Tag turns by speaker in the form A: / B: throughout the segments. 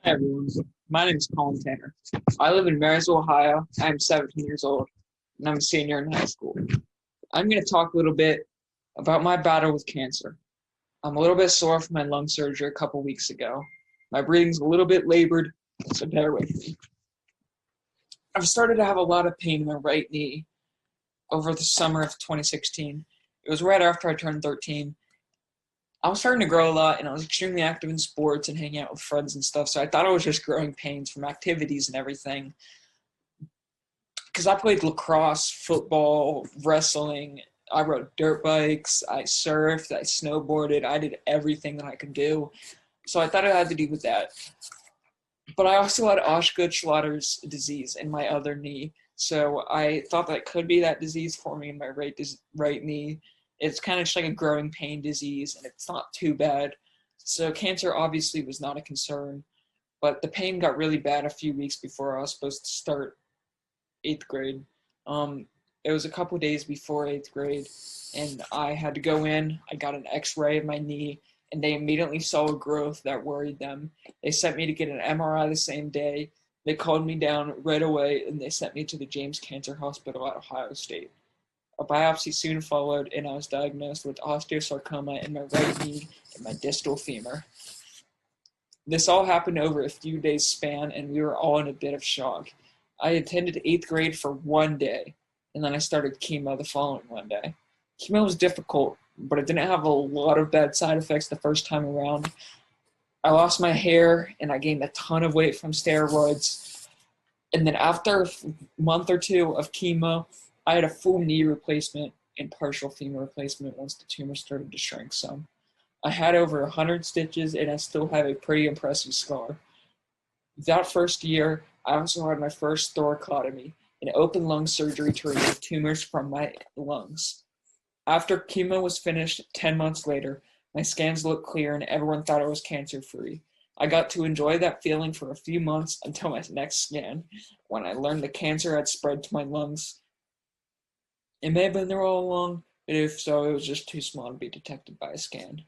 A: Hey everyone, my name is Colin Tanner. I live in Marysville, Ohio. I'm 17 years old, and I'm a senior in high school. I'm going to talk a little bit about my battle with cancer. I'm a little bit sore from my lung surgery a couple weeks ago. My breathing's a little bit labored, so bear with me. I've started to have a lot of pain in my right knee over the summer of 2016. It was right after I turned 13. I was starting to grow a lot, and I was extremely active in sports and hanging out with friends and stuff, so I thought it was just growing pains from activities and everything. Because I played lacrosse, football, wrestling, I rode dirt bikes, I surfed, I snowboarded, I did everything that I could do. So I thought it had to do with that. But I also had Osteosarcoma's disease in my other knee, so I thought that could be that disease for me in my right knee. It's kind of just like a growing pain disease, and it's not too bad. So cancer obviously was not a concern, but the pain got really bad a few weeks before I was supposed to start 8th grade. It was a couple days before 8th grade, and I had to go in. I got an x-ray of my knee, and they immediately saw a growth that worried them. They sent me to get an MRI the same day. They called me down right away, and they sent me to the James Cancer Hospital at Ohio State. A biopsy soon followed, and I was diagnosed with osteosarcoma in my right knee and my distal femur. This all happened over a few days span, and we were all in a bit of shock. I attended 8th grade for one day, and then I started chemo the following one day. Chemo was difficult, but it didn't have a lot of bad side effects the first time around. I lost my hair, and I gained a ton of weight from steroids. And then after a month or two of chemo, I had a full knee replacement and partial femur replacement once the tumor started to shrink some. I had over 100 stitches, and I still have a pretty impressive scar. That first year, I also had my first thoracotomy, an open lung surgery to remove tumors from my lungs. After chemo was finished 10 months later, my scans looked clear and everyone thought I was cancer-free. I got to enjoy that feeling for a few months until my next scan, when I learned the cancer had spread to my lungs. It may have been there all along, but if so, it was just too small to be detected by a scan.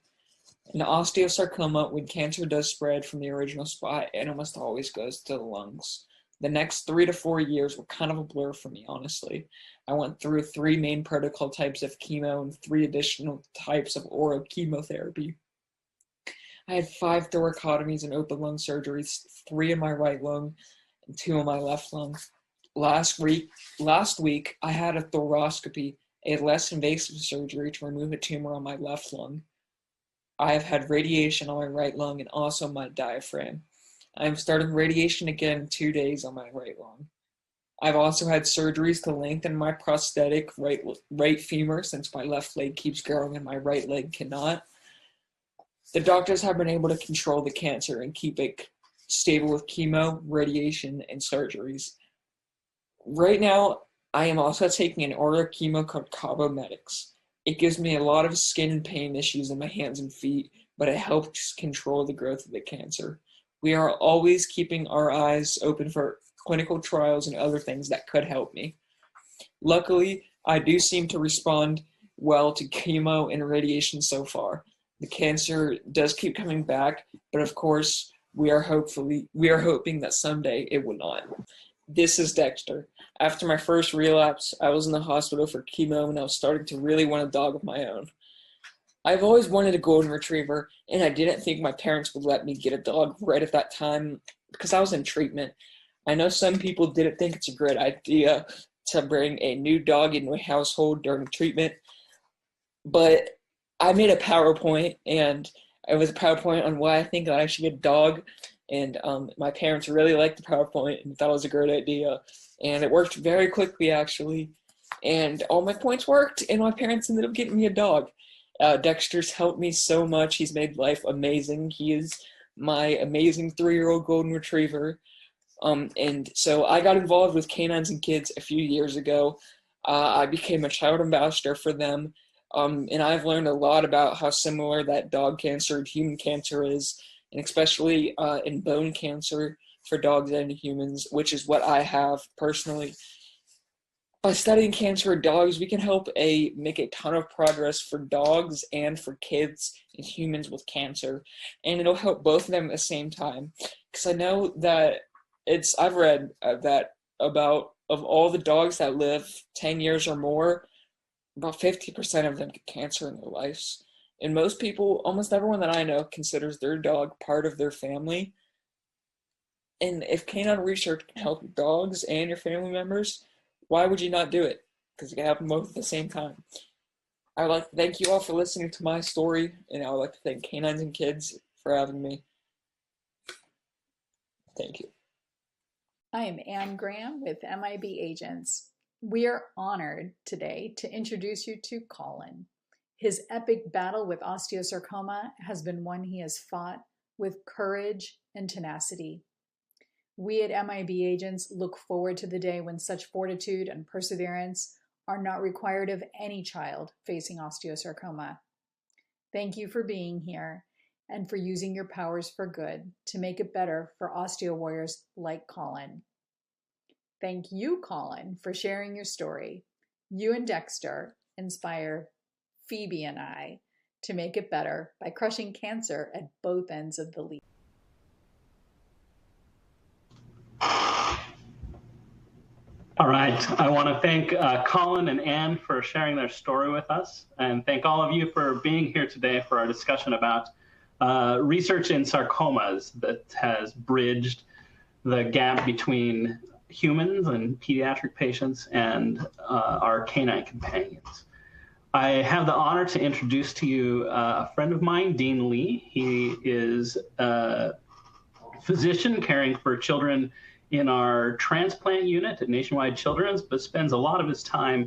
A: In osteosarcoma, when cancer does spread from the original spot, it almost always goes to the lungs. The next 3 to 4 years were kind of a blur for me, honestly. I went through 3 main protocol types of chemo and 3 additional types of oral chemotherapy. I had 5 thoracotomies and open lung surgeries, 3 in my right lung and 2 in my left lung. Last week, I had a thoracoscopy, a less invasive surgery to remove a tumor on my left lung. I have had radiation on my right lung and also my diaphragm. I am starting radiation again in 2 days on my right lung. I've also had surgeries to lengthen my prosthetic right femur since my left leg keeps growing and my right leg cannot. The doctors have been able to control the cancer and keep it stable with chemo, radiation, and surgeries. Right now, I am also taking an oral chemo called Cabometyx. It gives me a lot of skin and pain issues in my hands and feet, but it helps control the growth of the cancer. We are always keeping our eyes open for clinical trials and other things that could help me. Luckily, I do seem to respond well to chemo and radiation so far. The cancer does keep coming back, but of course, we are hoping that someday it will not. This is Dexter. After my first relapse, I was in the hospital for chemo and I was starting to really want a dog of my own. I've always wanted a golden retriever, and I didn't think my parents would let me get a dog right at that time because I was in treatment. I know some people didn't think it's a great idea to bring a new dog into a household during treatment, but I made a PowerPoint, and it was a PowerPoint on why I think that I should get a dog, and my parents really liked the PowerPoint and thought it was a great idea, and it worked very quickly, actually, and all my points worked, and my parents ended up getting me a dog. Dexter's helped me so much. He's made life amazing. He is my amazing 3-year-old golden retriever. And so I got involved with canines and kids a few years ago. I became a child ambassador for them. And I've learned a lot about how similar that dog cancer and human cancer is, and especially in bone cancer for dogs and humans, which is what I have personally. By studying cancer in dogs, we can help make a ton of progress for dogs and for kids and humans with cancer, and it'll help both of them at the same time. Because I know that I've read that about of all the dogs that live 10 years or more, about 50% of them get cancer in their lives. And most people, almost everyone that I know, considers their dog part of their family. And if canine research can help your dogs and your family members, why would you not do it? Because you can have them both at the same time. I would like to thank you all for listening to my story, and I would like to thank Canines and Kids for having me. Thank you.
B: I am Anne Graham with MIB Agents. We are honored today to introduce you to Colin. His epic battle with osteosarcoma has been one he has fought with courage and tenacity. We at MIB Agents look forward to the day when such fortitude and perseverance are not required of any child facing osteosarcoma. Thank you for being here and for using your powers for good to make it better for osteo warriors like Colin. Thank you, Colin, for sharing your story. You and Dexter inspire Phoebe and I to make it better by crushing cancer at both ends of the leaf.
C: All right, I want to thank Colin and Anne for sharing their story with us, and thank all of you for being here today for our discussion about research in sarcomas that has bridged the gap between humans and pediatric patients and our canine companions. I have the honor to introduce to you a friend of mine, Dean Lee. He is a physician caring for children in our transplant unit at Nationwide Children's, but spends a lot of his time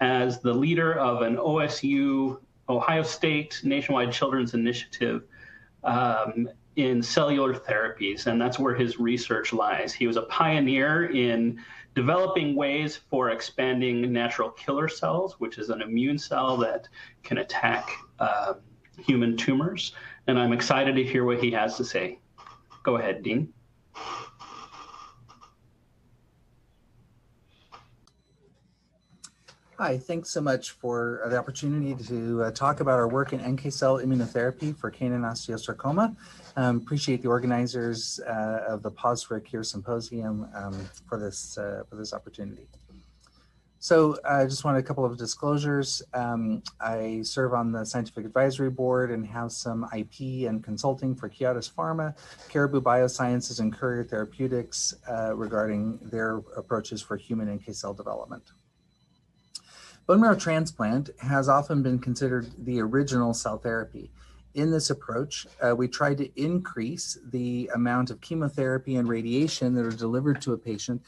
C: as the leader of an OSU, Ohio State Nationwide Children's Initiative in cellular therapies, and that's where his research lies. He was a pioneer in developing ways for expanding natural killer cells, which is an immune cell that can attack human tumors, and I'm excited to hear what he has to say. Go ahead, Dean.
D: Hi, thanks so much for the opportunity to talk about our work in NK cell immunotherapy for canine osteosarcoma. Appreciate the organizers of the Pause for a Cure Symposium for this opportunity. So I just wanted a couple of disclosures. I serve on the Scientific Advisory Board and have some IP and consulting for Kiotis Pharma, Caribou Biosciences, and Courier Therapeutics regarding their approaches for human NK cell development. Bone marrow transplant has often been considered the original cell therapy. In this approach, we try to increase the amount of chemotherapy and radiation that are delivered to a patient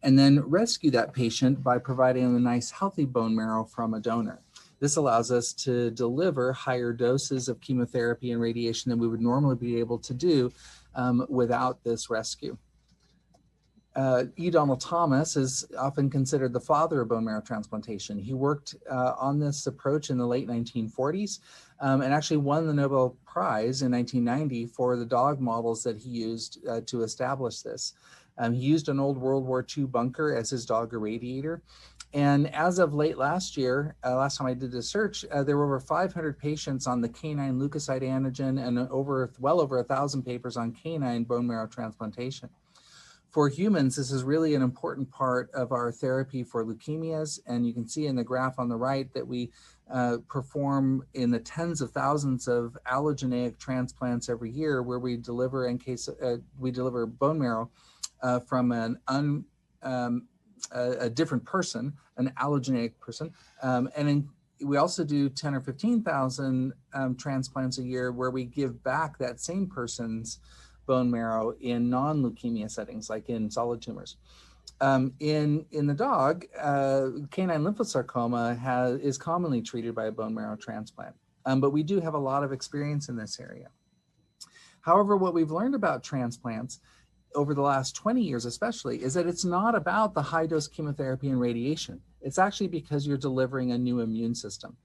D: and then rescue that patient by providing a nice healthy bone marrow from a donor. This allows us to deliver higher doses of chemotherapy and radiation than we would normally be able to do without this rescue. E. Donald Thomas is often considered the father of bone marrow transplantation. He worked on this approach in the late 1940s and actually won the Nobel Prize in 1990 for the dog models that he used to establish this. He used an old World War II bunker as his dog irradiator. And as of late last year, last time I did the search, there were over 500 patients on the canine leukocyte antigen and well over 1,000 papers on canine bone marrow transplantation. For humans, this is really an important part of our therapy for leukemias, and you can see in the graph on the right that we perform in the tens of thousands of allogeneic transplants every year, where we deliver bone marrow from a different person, an allogeneic person, we also do 10 or 15,000 transplants a year where we give back that same person's bone marrow in non-leukemia settings, like in solid tumors. In the dog, canine lymphosarcoma is commonly treated by a bone marrow transplant, but we do have a lot of experience in this area. However, what we've learned about transplants over the last 20 years especially is that it's not about the high-dose chemotherapy and radiation. It's actually because you're delivering a new immune system.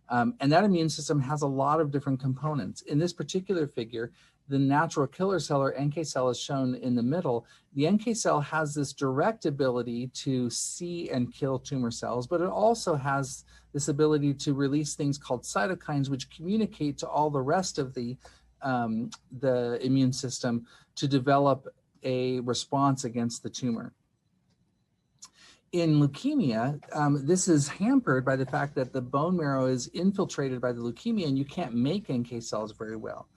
D: And that immune system has a lot of different components. In this particular figure, the natural killer cell, or NK cell, is shown in the middle. The NK cell has this direct ability to see and kill tumor cells, but it also has this ability to release things called cytokines, which communicate to all the rest of the immune system to develop a response against the tumor. In leukemia, this is hampered by the fact that the bone marrow is infiltrated by the leukemia and you can't make NK cells very well.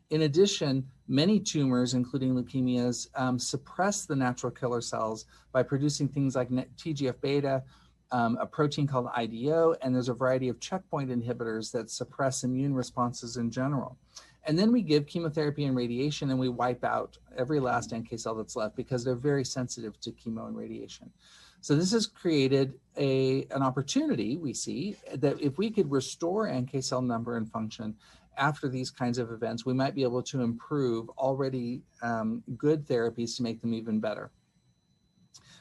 D: In addition, many tumors, including leukemias, suppress the natural killer cells by producing things like TGF-beta, a protein called IDO, and there's a variety of checkpoint inhibitors that suppress immune responses in general. And then we give chemotherapy and radiation and we wipe out every last NK cell that's left because they're very sensitive to chemo and radiation. So this has created an opportunity, we see, that if we could restore NK cell number and function after these kinds of events, we might be able to improve already good therapies to make them even better.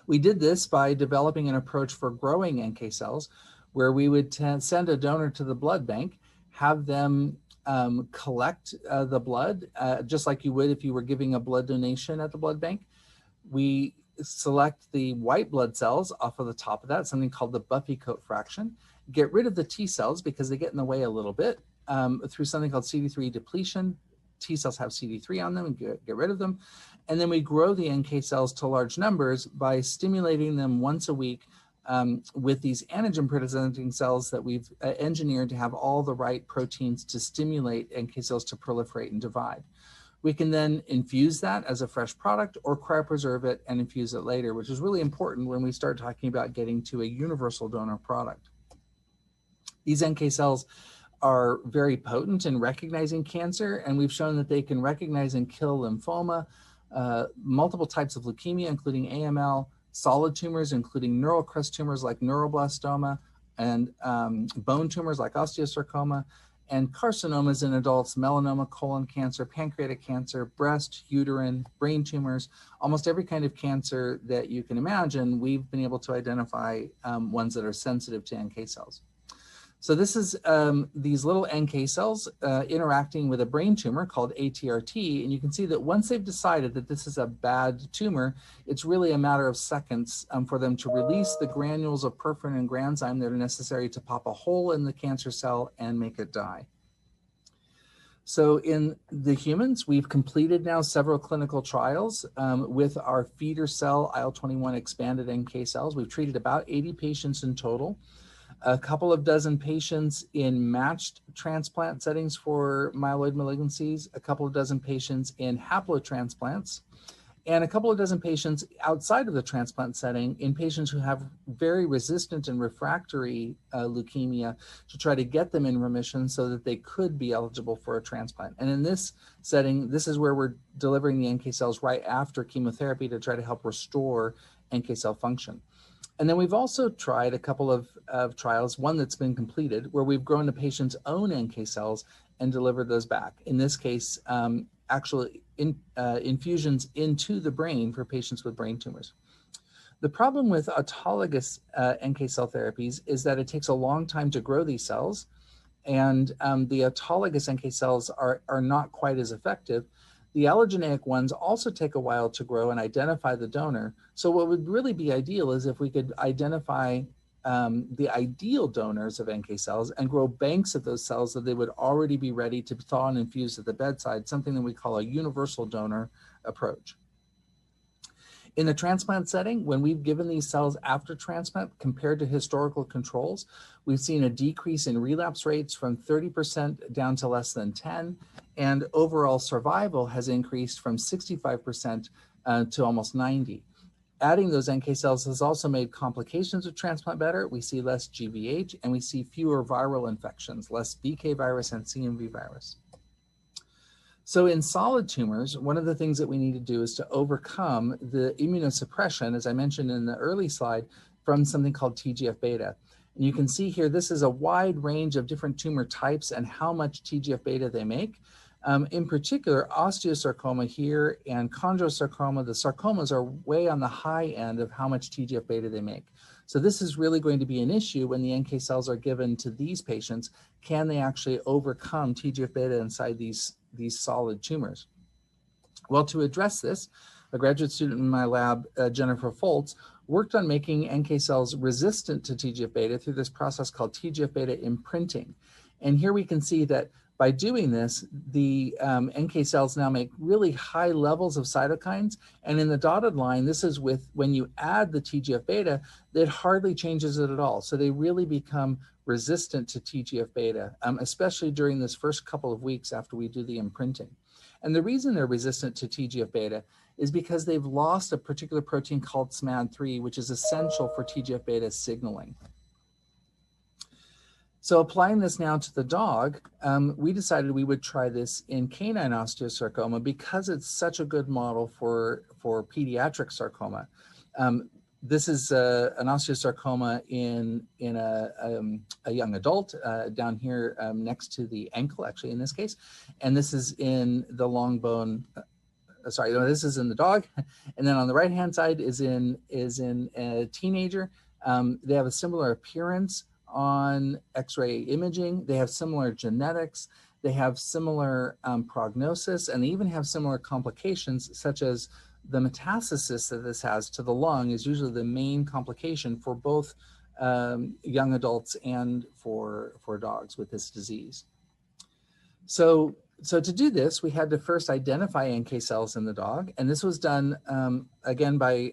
D: We did this by developing an approach for growing NK cells, where we would send a donor to the blood bank, have them collect the blood, just like you would if you were giving a blood donation at the blood bank. We select the white blood cells off of the top of that, something called the Buffy coat fraction, get rid of the T cells because they get in the way a little bit through something called CD3 depletion. T cells have CD3 on them and get rid of them. And then we grow the NK cells to large numbers by stimulating them once a week with these antigen presenting cells that we've engineered to have all the right proteins to stimulate NK cells to proliferate and divide. We can then infuse that as a fresh product or cryopreserve it and infuse it later, which is really important when we start talking about getting to a universal donor product. These NK cells are very potent in recognizing cancer, and we've shown that they can recognize and kill lymphoma, multiple types of leukemia, including AML, solid tumors, including neural crest tumors like neuroblastoma, and bone tumors like osteosarcoma, and carcinomas in adults, melanoma, colon cancer, pancreatic cancer, breast, uterine, brain tumors, almost every kind of cancer that you can imagine, we've been able to identify ones that are sensitive to NK cells. So this is these little NK cells interacting with a brain tumor called ATRT, and you can see that once they've decided that this is a bad tumor, it's really a matter of seconds for them to release the granules of perforin and granzyme that are necessary to pop a hole in the cancer cell and make it die. So in the humans, we've completed now several clinical trials with our feeder cell IL-21 expanded NK cells. We've treated about 80 patients in total. A couple of dozen patients in matched transplant settings for myeloid malignancies, a couple of dozen patients in haplotransplants, and a couple of dozen patients outside of the transplant setting in patients who have very resistant and refractory leukemia to try to get them in remission so that they could be eligible for a transplant. And in this setting, this is where we're delivering the NK cells right after chemotherapy to try to help restore NK cell function. And then we've also tried a couple of trials, one that's been completed, where we've grown the patient's own NK cells and delivered those back. In this case, actually infusions into the brain for patients with brain tumors. The problem with autologous NK cell therapies is that it takes a long time to grow these cells, and the autologous NK cells are not quite as effective. The allogeneic ones also take a while to grow and identify the donor. So what would really be ideal is if we could identify the ideal donors of NK cells and grow banks of those cells so they would already be ready to thaw and infuse at the bedside, something that we call a universal donor approach. In the transplant setting, when we've given these cells after transplant compared to historical controls, we've seen a decrease in relapse rates from 30% down to less than 10, and overall survival has increased from 65% to almost 90. Adding those NK cells has also made complications of transplant better. We see less GVH and we see fewer viral infections, less BK virus and CMV virus. So in solid tumors, one of the things that we need to do is to overcome the immunosuppression, as I mentioned in the early slide, from something called TGF-beta. And you can see here, this is a wide range of different tumor types and how much TGF-beta they make. In particular, osteosarcoma here and chondrosarcoma, the sarcomas are way on the high end of how much TGF-beta they make. So this is really going to be an issue when the NK cells are given to these patients. Can they actually overcome TGF-beta inside these solid tumors? Well, to address this, a graduate student in my lab, Jennifer Foltz, worked on making NK cells resistant to TGF-beta through this process called TGF-beta imprinting. And here we can see that by doing this, the NK cells now make really high levels of cytokines. And in the dotted line, this is with when you add the TGF-beta, it hardly changes it at all. So they really become resistant to TGF-beta, especially during this first couple of weeks after we do the imprinting. And the reason they're resistant to TGF-beta is because they've lost a particular protein called SMAD3, which is essential for TGF-beta signaling. So applying this now to the dog, we decided we would try this in canine osteosarcoma because it's such a good model for pediatric sarcoma. This is an osteosarcoma in a young adult down here next to the ankle, actually in this case, and this is in the long bone. Sorry, no, this is in the dog, and then on the right-hand side is in a teenager. They have a similar appearance on X-ray imaging. They have similar genetics. They have similar prognosis, and they even have similar complications, such as the metastasis that this has to the lung is usually the main complication for both young adults and for dogs with this disease. So to do this, we had to first identify NK cells in the dog, and this was done again by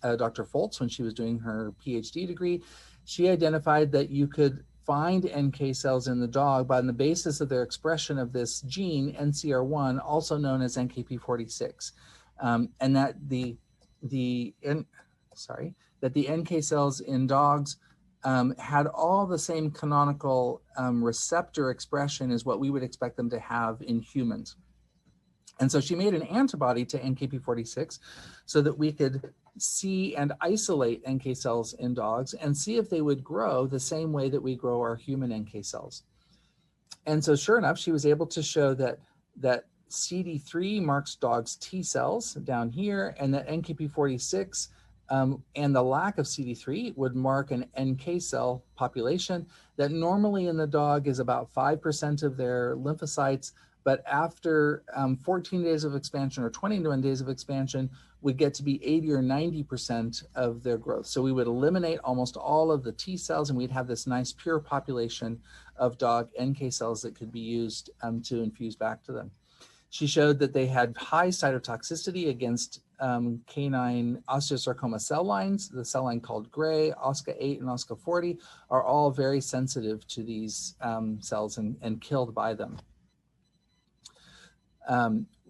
D: Dr. Foltz when she was doing her PhD degree. She identified that you could find NK cells in the dog by the basis of their expression of this gene, NCR1, also known as NKp46, and that the NK cells in dogs had all the same canonical receptor expression as what we would expect them to have in humans. And so she made an antibody to NKp46 so that we could see and isolate NK cells in dogs and see if they would grow the same way that we grow our human NK cells. And so sure enough, she was able to show that CD3 marks dogs' T cells down here, and that NKp46 and the lack of CD3 would mark an NK cell population that normally in the dog is about 5% of their lymphocytes, but after 14 days of expansion or 21 days of expansion would get to be 80 or 90% of their growth. So we would eliminate almost all of the T cells, and we'd have this nice pure population of dog NK cells that could be used to infuse back to them. She showed that they had high cytotoxicity against canine osteosarcoma cell lines. The cell line called Gray, OSCA8 and OSCA40 are all very sensitive to these cells and killed by them.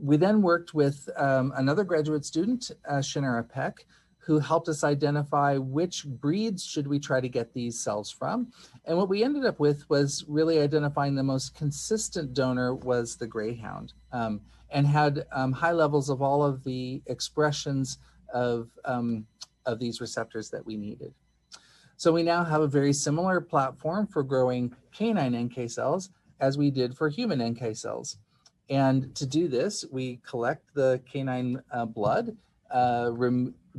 D: We then worked with another graduate student, Shinara Peck, who helped us identify which breeds should we try to get these cells from. And what we ended up with was really identifying the most consistent donor was the Greyhound, and had high levels of all of the expressions of these receptors that we needed. So we now have a very similar platform for growing canine NK cells as we did for human NK cells. And to do this, we collect the canine blood,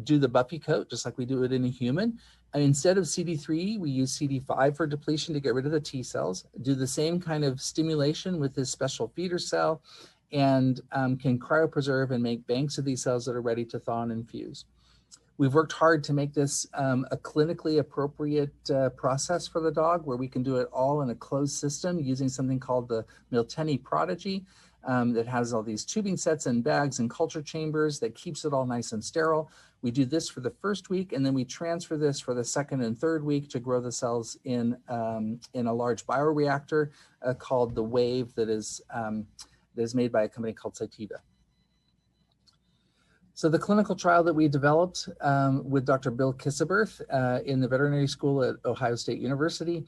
D: do the buffy coat, just like we do it in a human. And instead of CD3, we use CD5 for depletion to get rid of the T cells, do the same kind of stimulation with this special feeder cell, and can cryopreserve and make banks of these cells that are ready to thaw and infuse. We've worked hard to make this a clinically appropriate process for the dog, where we can do it all in a closed system using something called the Miltenyi Prodigy that has all these tubing sets and bags and culture chambers that keeps it all nice and sterile. We do this for the first week, and then we transfer this for the second and third week to grow the cells in a large bioreactor called the Wave that is made by a company called Cytiva. So the clinical trial that we developed with Dr. Bill Kisseberth in the veterinary school at Ohio State University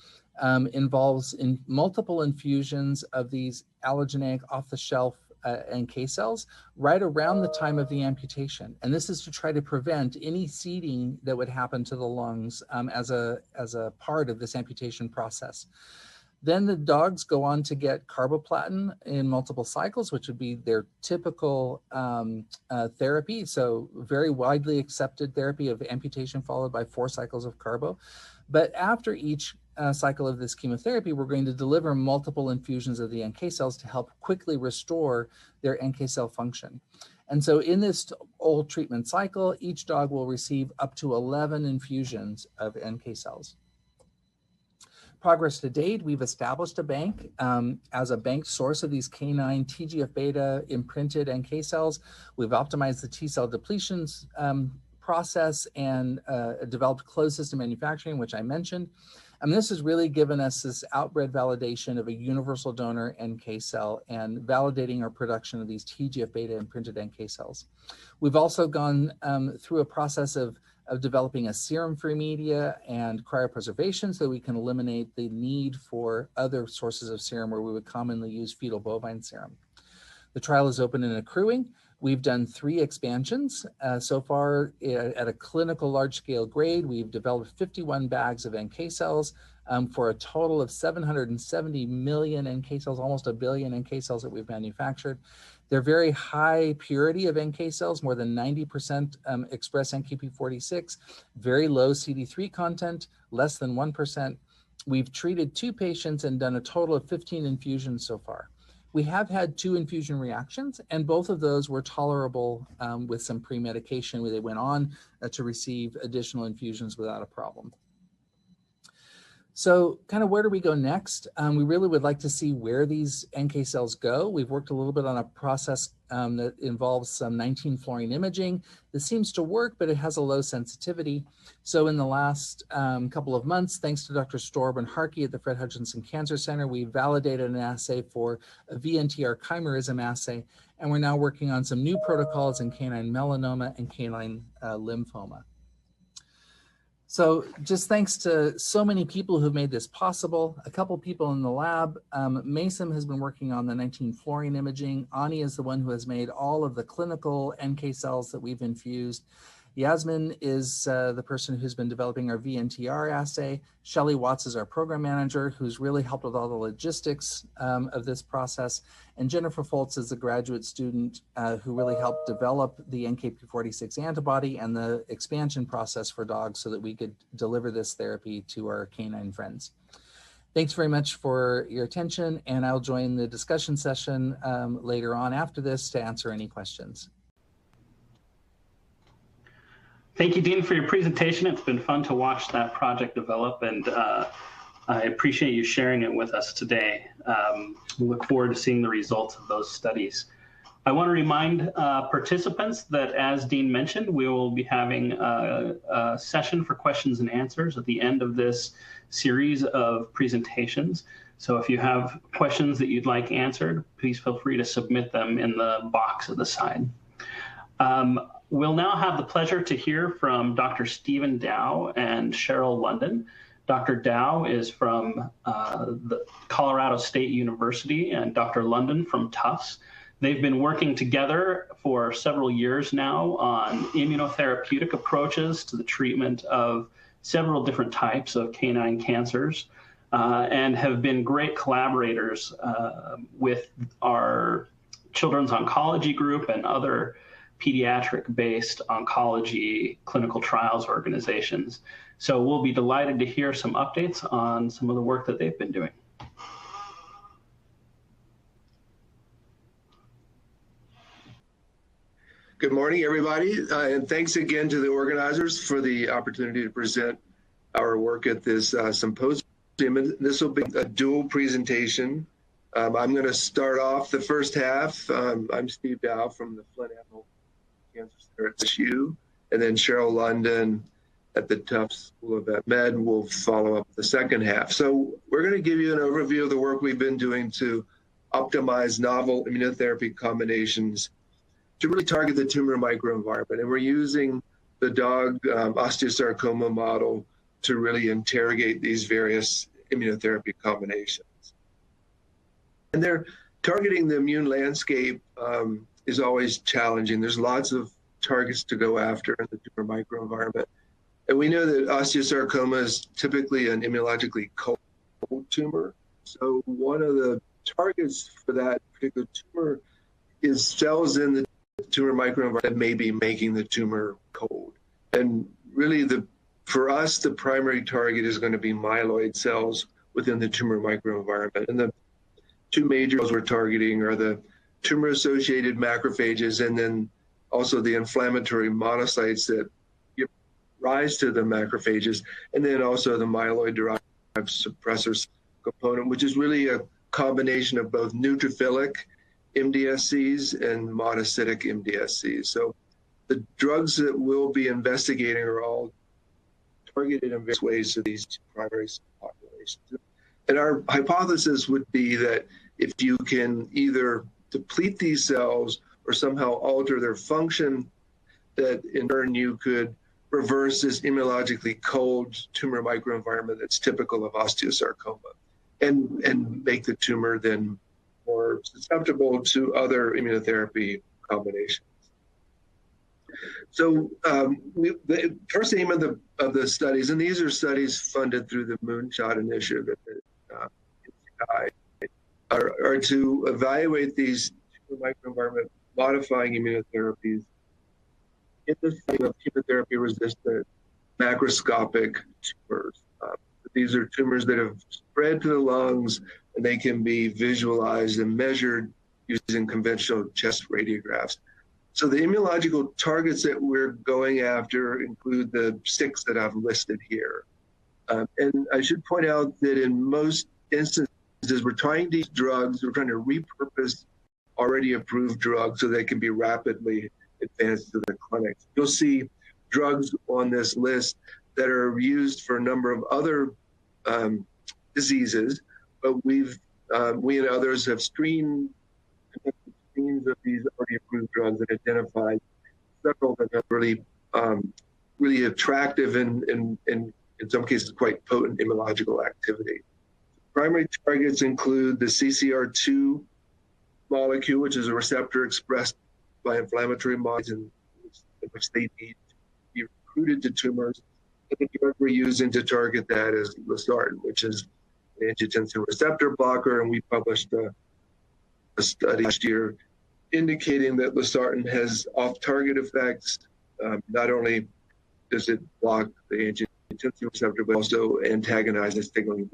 D: involves multiple infusions of these allogeneic off-the-shelf NK cells right around the time of the amputation. And this is to try to prevent any seeding that would happen to the lungs as a part of this amputation process. Then the dogs go on to get carboplatin in multiple cycles, which would be their typical therapy. So very widely accepted therapy of amputation followed by 4 cycles of carbo. But after each cycle of this chemotherapy, we're going to deliver multiple infusions of the NK cells to help quickly restore their NK cell function. And so in this old treatment cycle, each dog will receive up to 11 infusions of NK cells. Progress to date, we've established a bank as a bank source of these canine TGF-beta-imprinted NK cells. We've optimized the T cell depletions process and developed closed system manufacturing, which I mentioned. And this has really given us this outbred validation of a universal donor NK cell and validating our production of these TGF-beta imprinted NK cells. We've also gone through a process of developing a serum-free media and cryopreservation so we can eliminate the need for other sources of serum where we would commonly use fetal bovine serum. The trial is open and accruing. We've done 3 expansions. So far at a clinical large-scale grade, we've developed 51 bags of NK cells for a total of 770 million NK cells, almost a billion NK cells that we've manufactured. They're very high purity of NK cells, more than 90% express NKp46, very low CD3 content, less than 1%. We've treated 2 patients and done a total of 15 infusions so far. We have had 2 infusion reactions, and both of those were tolerable with some pre-medication where they went on to receive additional infusions without a problem. So kind of where do we go next? We really would like to see where these NK cells go. We've worked a little bit on a process that involves some 19-fluorine imaging. This seems to work, but it has a low sensitivity. So in the last couple of months, thanks to Dr. Storb and Harkey at the Fred Hutchinson Cancer Center, we validated an assay for a VNTR chimerism assay, and we're now working on some new protocols in canine melanoma and canine lymphoma. So just thanks to so many people who've made this possible. A couple people in the lab. Mason has been working on the 19-fluorine imaging. Ani is the one who has made all of the clinical NK cells that we've infused. Yasmin is the person who's been developing our VNTR assay. Shelley Watts is our program manager, who's really helped with all the logistics of this process. And Jennifer Foltz is the graduate student who really helped develop the NKp46 antibody and the expansion process for dogs so that we could deliver this therapy to our canine friends. Thanks very much for your attention, and I'll join the discussion session later on after this to answer any questions.
C: Thank you, Dean, for your presentation. It's been fun to watch that project develop, and I appreciate you sharing it with us today. We look forward to seeing the results of those studies. I want to remind participants that, as Dean mentioned, we will be having a session for questions and answers at the end of this series of presentations. So if you have questions that you'd like answered, please feel free to submit them in the box at the side. We'll now have the pleasure to hear from Dr. Stephen Dow and Cheryl London. Dr. Dow is from the Colorado State University and Dr. London from Tufts. They've been working together for several years now on immunotherapeutic approaches to the treatment of several different types of canine cancers and have been great collaborators with our Children's Oncology Group and other pediatric-based oncology clinical trials organizations. So we'll be delighted to hear some updates on some of the work that they've been doing.
E: Good morning, everybody, and thanks again to the organizers for the opportunity to present our work at this symposium. And this will be a dual presentation. I'm going to start off the first half. I'm Steve Dow from the Flint Animal Cancer Center at SU, and then Cheryl London at the Tufts School of Vet Med will follow up the second half. So we're going to give you an overview of the work we've been doing to optimize novel immunotherapy combinations to really target the tumor microenvironment. And we're using the dog osteosarcoma model to really interrogate these various immunotherapy combinations. And they're targeting the immune landscape is always challenging. There's lots of targets to go after in the tumor microenvironment. And we know that osteosarcoma is typically an immunologically cold tumor. So one of the targets for that particular tumor is cells in the tumor microenvironment that may be making the tumor cold. And really, for us, the primary target is going to be myeloid cells within the tumor microenvironment. And the two major cells we're targeting are the tumor-associated macrophages and then also the inflammatory monocytes that give rise to the macrophages, and then also the myeloid-derived suppressor component, which is really a combination of both neutrophilic MDSCs and monocytic MDSCs. So the drugs that we'll be investigating are all targeted in various ways to these primary populations. And our hypothesis would be that if you can either deplete these cells or somehow alter their function, that in turn you could reverse this immunologically cold tumor microenvironment that's typical of osteosarcoma and make the tumor then more susceptible to other immunotherapy combinations. So the first aim of the studies, and these are studies funded through the Moonshot Initiative at the are to evaluate these tumor microenvironment modifying immunotherapies in the setting of chemotherapy-resistant macroscopic tumors. These are tumors that have spread to the lungs, and they can be visualized and measured using conventional chest radiographs. So the immunological targets that we're going after include the 6 that I've listed here. And I should point out that in most instances, we're trying to repurpose already approved drugs so they can be rapidly advanced to the clinic. You'll see drugs on this list that are used for a number of other diseases, but we and others have screens of these already approved drugs that identified several that have really attractive and in some cases quite potent immunological activity. Primary targets include the CCR2 molecule, which is a receptor expressed by inflammatory mods in which they need to be recruited to tumors. And the drug we're using to target that is losartan, which is an angiotensin receptor blocker, and we published a study last year indicating that losartan has off-target effects. Not only does it block the angiotensin receptor, but also antagonizes signaling.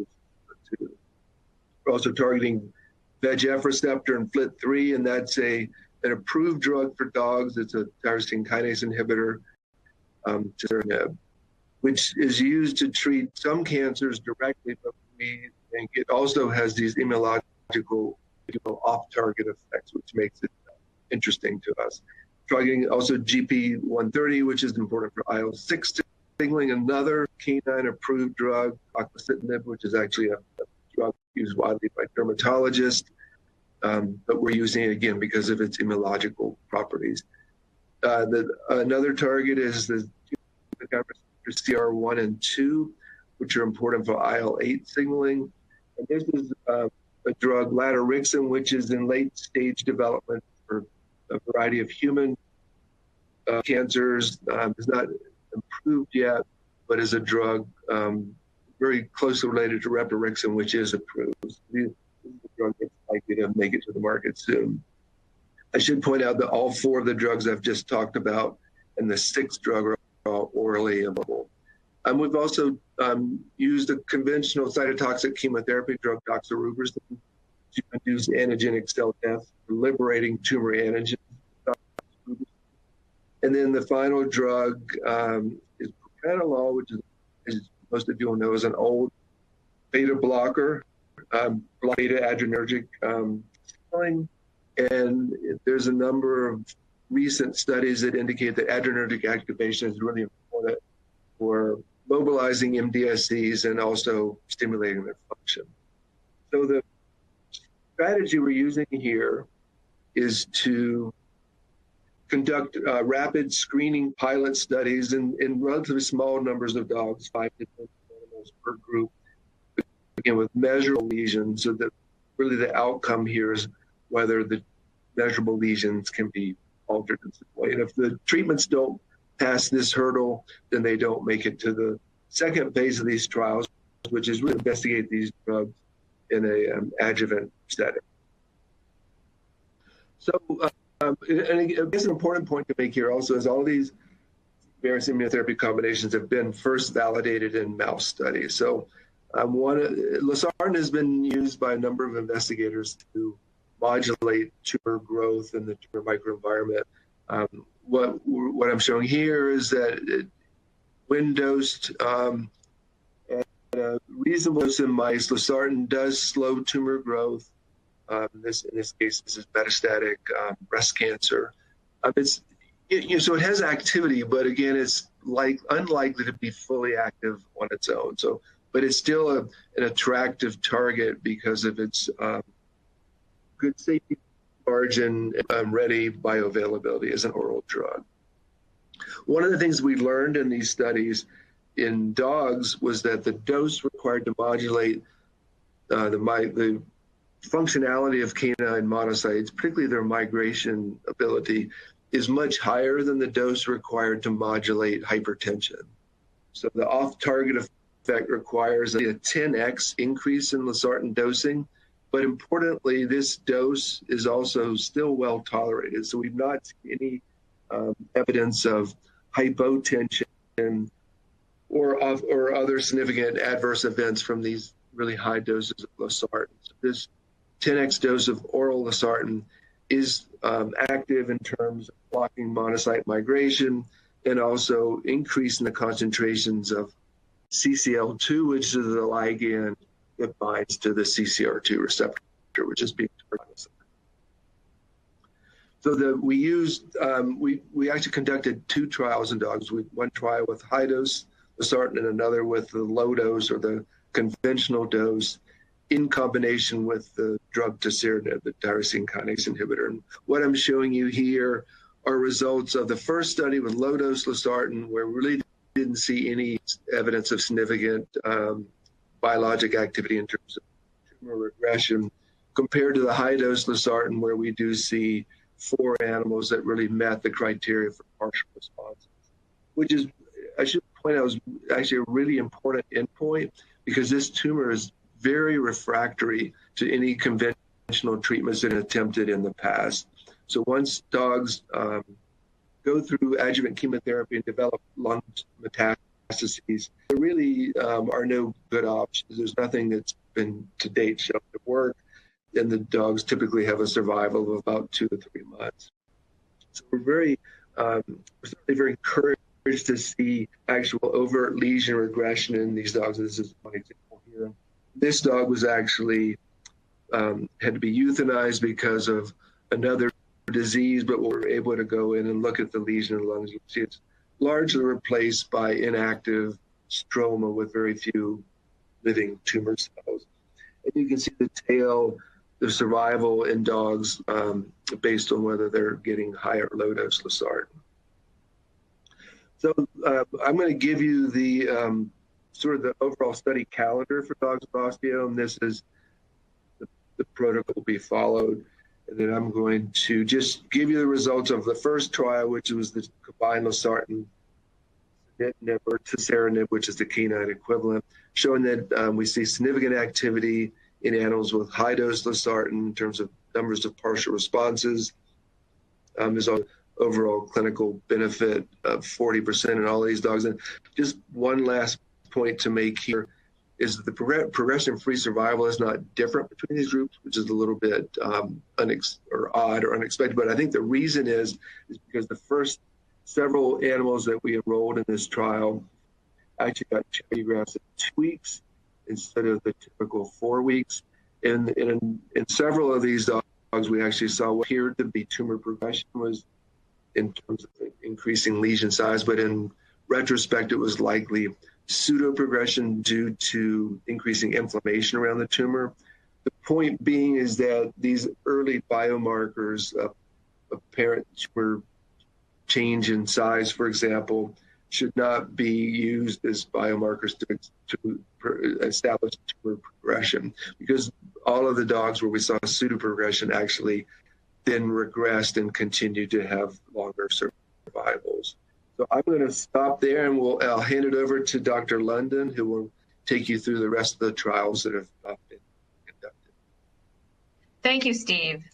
E: We're also targeting VEGF receptor and FLT3, and that's an approved drug for dogs. It's a tyrosine kinase inhibitor, which is used to treat some cancers directly, but we think it also has these immunological off-target effects, which makes it interesting to us. Targeting also GP130, which is important for IL-6 signaling, another canine approved drug, oclacitinib, which is actually a drug used widely by dermatologists, but we're using it again because of its immunological properties. Another target is the CR1 and 2, which are important for IL-8 signaling. And this is a drug, latorixin, which is in late stage development for a variety of human cancers. It's not approved yet, but is a drug very closely related to reptorixin, which is approved. This is a drug that's likely to make it to the market soon. I should point out that all 4 of the drugs I've just talked about and the 6th drug are all orally available. We've also used a conventional cytotoxic chemotherapy drug, doxorubicin, to induce antigenic cell death, liberating tumor antigens. And then the final drug is propranolol, which is, as most of you will know, is an old beta blocker, beta adrenergic signaling. And there's a number of recent studies that indicate that adrenergic activation is really important for mobilizing MDSCs and also stimulating their function. So the strategy we're using here is to conduct rapid screening pilot studies in relatively small numbers of dogs, 5 to 10 animals per group, again with measurable lesions, so that really the outcome here is whether the measurable lesions can be altered in some way. And if the treatments don't pass this hurdle, then they don't make it to the second phase of these trials, which is really investigate these drugs in a adjuvant setting. So, and I guess an important point to make here also is all these various immunotherapy combinations have been first validated in mouse studies. So losartan has been used by a number of investigators to modulate tumor growth in the tumor microenvironment. What I'm showing here is that when dosed at a reasonable dose in mice, losartan does slow tumor growth. In this case, this is metastatic breast cancer. So it has activity, but again, it's unlikely to be fully active on its own. So, but it's still an attractive target because of its good safety margin, ready bioavailability as an oral drug. One of the things we learned in these studies in dogs was that the dose required to modulate the functionality of canine monocytes, particularly their migration ability, is much higher than the dose required to modulate hypertension. So the off-target effect requires a 10x increase in losartan dosing, but importantly, this dose is also still well tolerated. So we've not seen any evidence of hypotension or other significant adverse events from these really high doses of losartan. So this 10x dose of oral losartan is active in terms of blocking monocyte migration and also increasing the concentrations of CCL2, which is the ligand that binds to the CCR2 receptor, which is being targeted. So we actually conducted 2 trials in dogs. One trial with high dose losartan and another with the low dose or the conventional dose in combination with the drug tosiranib, the tyrosine kinase inhibitor. And what I'm showing you here are results of the first study with low dose losartan, where we really didn't see any evidence of significant biologic activity in terms of tumor regression, compared to the high dose losartan, where we do see 4 animals that really met the criteria for partial responses, which is, I should point out, was actually a really important endpoint because this tumor is very refractory to any conventional treatments that are attempted in the past. So once dogs go through adjuvant chemotherapy and develop lung metastases, there really are no good options. There's nothing that's been to date shown to work, and the dogs typically have a survival of about 2 to 3 months. So we're certainly very encouraged to see actual overt lesion regression in these dogs. This is one example here. This dog was actually had to be euthanized because of another disease, but we were able to go in and look at the lesion in the lungs. You can see it's largely replaced by inactive stroma with very few living tumor cells. And you can see the tail, the survival in dogs based on whether they're getting high or low dose losartan. So I'm going to give you the sort of the overall study calendar for dogs with osteo, and this is the protocol will be followed. And then I'm going to just give you the results of the first trial, which was the combined losartan or tosiranib, which is the canine equivalent, showing that we see significant activity in animals with high dose losartan in terms of numbers of partial responses. There's an overall clinical benefit of 40% in all these dogs. And just one last point to make here is that the progression-free survival is not different between these groups, which is a little bit odd or unexpected. But I think the reason is because the first several animals that we enrolled in this trial actually got cherry grafts at 2 weeks instead of the typical 4 weeks. And in several of these dogs, we actually saw what appeared to be tumor progression was in terms of increasing lesion size, but in retrospect, it was likely pseudoprogression due to increasing inflammation around the tumor. The point being is that these early biomarkers of apparent tumor change in size, for example, should not be used as biomarkers to establish tumor progression, because all of the dogs where we saw pseudoprogression actually then regressed and continued to have longer survivals. So I'm going to stop there, and I'll hand it over to Dr. London, who will take you through the rest of the trials that have been
F: Thank you, Steve.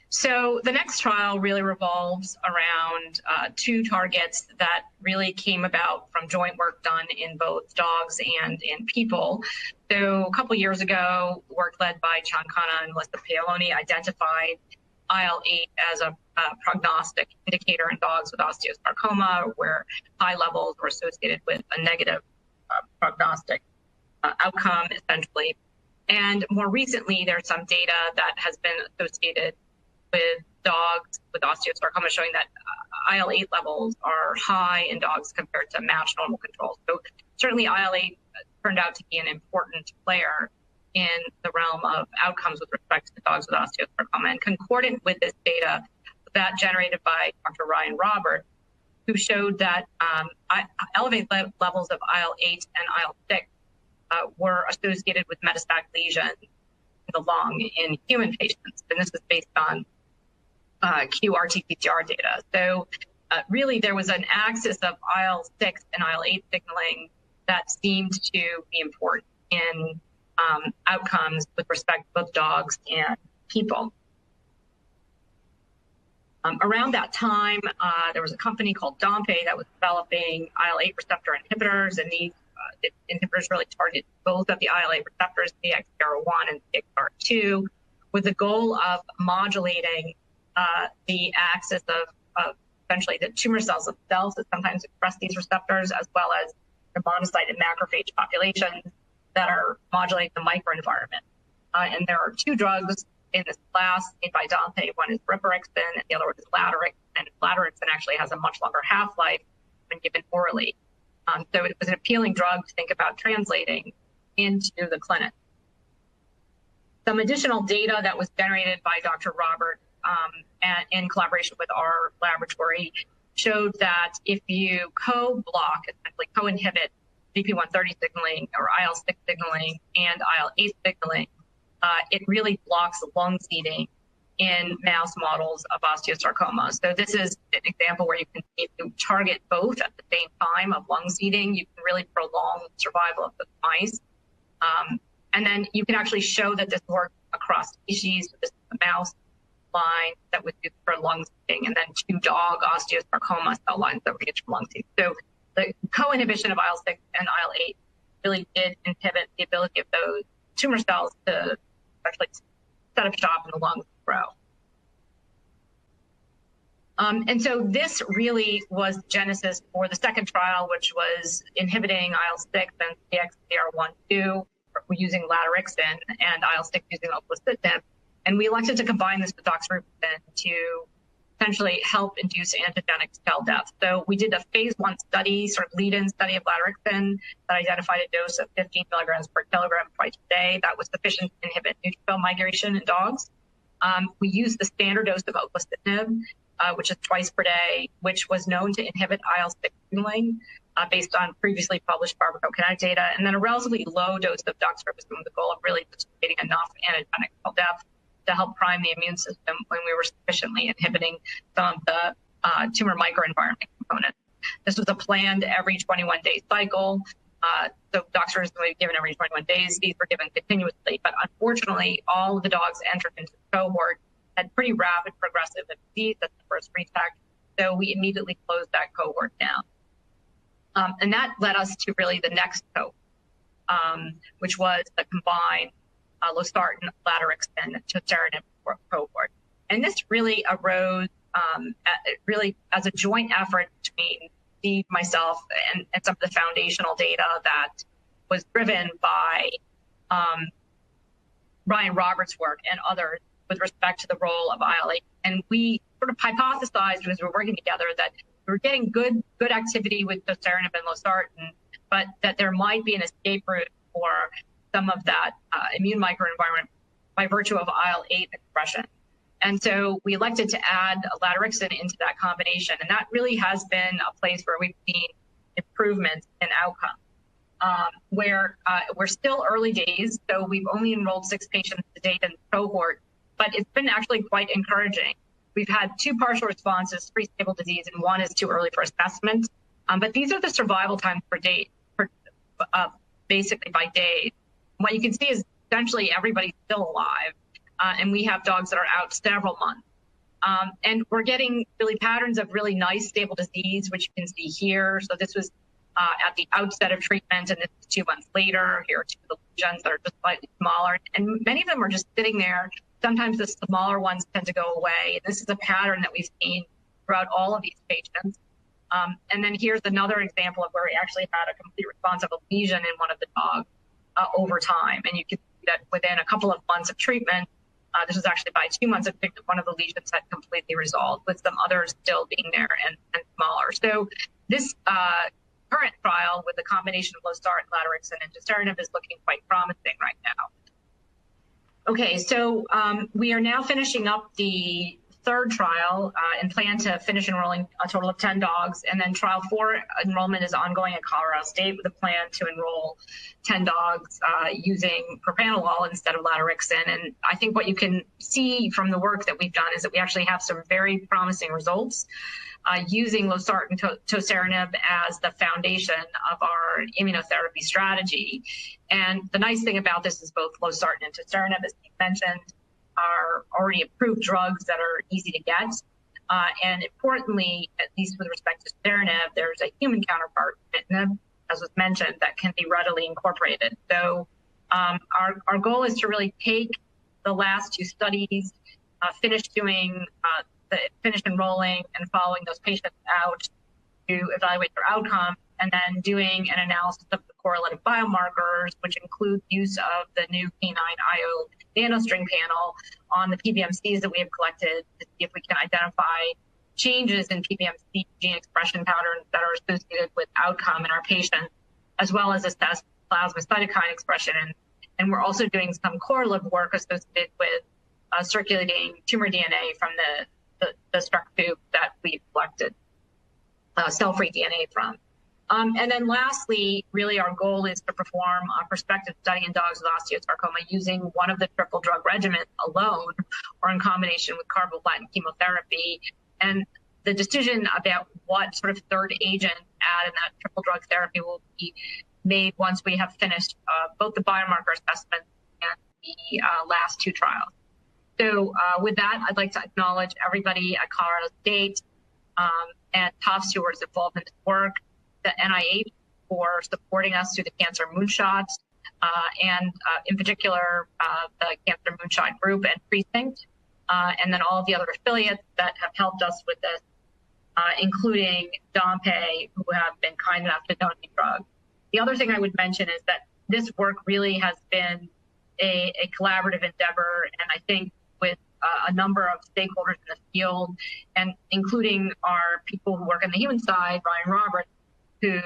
F: So the next trial really revolves around two targets that really came about from joint work done in both dogs and in people. So a couple years ago, work led by Chankana and Melissa Paoloni identified IL-8 as a prognostic indicator in dogs with osteosarcoma, where high levels were associated with a negative prognostic outcome, essentially. And more recently, there's some data that has been associated with dogs with osteosarcoma showing that IL-8 levels are high in dogs compared to matched normal controls. So certainly IL-8 turned out to be an important player in the realm of outcomes with respect to dogs with osteosarcoma. And concordant with this data that generated by Dr. Ryan Roberts, who showed that elevated levels of IL-8 and IL-6 were associated with metastatic lesions in the lung in human patients. And this was based on qRT-PCR data. So really there was an axis of IL-6 and IL-8 signaling that seemed to be important in outcomes with respect to both dogs and people. Around that time, there was a company called Dompe that was developing IL-8 receptor inhibitors, and these inhibitors really targeted both of the IL-8 receptors, CXCR1 and CXCR2, with the goal of modulating the axis of essentially the tumor cells themselves that sometimes express these receptors, as well as the monocyte and macrophage populations that are modulating the microenvironment. And there are two drugs in this class made by Dompe. One is riparixin, and the other one is laterixin. And laterixin actually has a much longer half-life when given orally. So it was an appealing drug to think about translating into the clinic. Some additional data that was generated by Dr. Robert and in collaboration with our laboratory showed that if you co-block, essentially co-inhibit GP130 signaling or IL-6 signaling and IL-8 signaling, it really blocks lung seeding in mouse models of osteosarcoma. So this is an example where you can, if you target both at the same time of lung seeding, you can really prolong survival of the mice. And then you can actually show that this works across species. So this is a mouse line that was used for lung seeding, and then two dog osteosarcoma cell lines that were used for lung seeding. So the co-inhibition of IL-6 and IL-8 really did inhibit the ability of those tumor cells to actually set up shop in the lungs and grow. And so this really was genesis for the second trial, which was inhibiting IL-6 and CXCR1/2 using laterixin and IL-6 using olutasidenib. And we elected to combine this with doxorubicin to essentially help induce antigenic cell death. So we did a phase 1 study, sort of lead-in study of laterixin that identified a dose of 15 milligrams per kilogram twice a day that was sufficient to inhibit neutrophil migration in dogs. We used the standard dose of olutasidenib, which is twice per day, which was known to inhibit IL-6 signaling based on previously published pharmacokinetic data, and then a relatively low dose of doxorubicin with the goal of really just getting enough antigenic cell death to help prime the immune system when we were sufficiently inhibiting some of the tumor microenvironment components. This was a planned every 21-day cycle. So doxorubicin was given every 21 days. These were given continuously, but unfortunately, all of the dogs entered into the cohort had pretty rapid progressive disease. That's the first retect. So we immediately closed that cohort down. And that led us to really the next cohort, which was the combined losartan, laterixin, tosarenib cohort. And this really arose really as a joint effort between Steve, myself, and some of the foundational data that was driven by Ryan Roberts' work and others with respect to the role of IL-8. And we sort of hypothesized as we were working together that we were getting good activity with tosarenib and losartan, but that there might be an escape route for some of that immune microenvironment by virtue of IL-8 expression. And so we elected to add laterixin into that combination. And that really has been a place where we've seen improvements in outcome. Where we're still early days, so we've only enrolled 6 patients to date in the cohort, but it's been actually quite encouraging. We've had 2 partial responses, 3 stable disease, and 1 is too early for assessment. But these are the survival times per day, basically by days. What you can see is essentially everybody's still alive. and we have dogs that are out several months. And we're getting really patterns of really nice stable disease, which you can see here. So this was at the outset of treatment, and this is 2 months later. Here are two of the lesions that are just slightly smaller, and many of them are just sitting there. Sometimes the smaller ones tend to go away. This is a pattern that we've seen throughout all of these patients. And then here's another example of where we actually had a complete response of a lesion in one of the dogs over time. And you can see that within a couple of months of treatment, this was actually by 2 months of treatment, one of the lesions had completely resolved, with some others still being there and smaller. So this current trial with the combination of losartan, ladderixin, and Endocertinib is looking quite promising right now. Okay, so we are now finishing up the third trial and plan to finish enrolling a total of 10 dogs. And then trial 4 enrollment is ongoing at Colorado State with a plan to enroll 10 dogs using propranolol instead of ladderixin. And I think what you can see from the work that we've done is that we actually have some very promising results using losartan toceranib as the foundation of our immunotherapy strategy. And the nice thing about this is both losartan and toceranib, as you mentioned, are already approved drugs that are easy to get. And importantly, at least with respect to toceranib, there's a human counterpart, as was mentioned, that can be readily incorporated. So our goal is to really take the last 2 studies, finish enrolling and following those patients out to evaluate their outcome, and then doing an analysis of the correlative biomarkers, which include use of the new Canine IO nanostring panel on the PBMCs that we have collected to see if we can identify changes in PBMC gene expression patterns that are associated with outcome in our patients, as well as assess plasma cytokine expression. And we're also doing some correlative work associated with circulating tumor DNA from the struct tube that we collected cell-free DNA from. And then lastly, really our goal is to perform a prospective study in dogs with osteosarcoma using one of the triple drug regimens alone or in combination with carboplatin chemotherapy. And the decision about what sort of third agent add in that triple drug therapy will be made once we have finished both the biomarker assessments and the last 2 trials. So with that, I'd like to acknowledge everybody at Colorado State and Tufts who were involved in this work, the NIH for supporting us through the Cancer Moonshot, and in particular, the Cancer Moonshot Group and Precinct, and then all of the other affiliates that have helped us with this, including Dompe, who have been kind enough to donate drugs. The other thing I would mention is that this work really has been a collaborative endeavor, and I think with a number of stakeholders in the field, and including our people who work on the human side, Bryan Roberts, who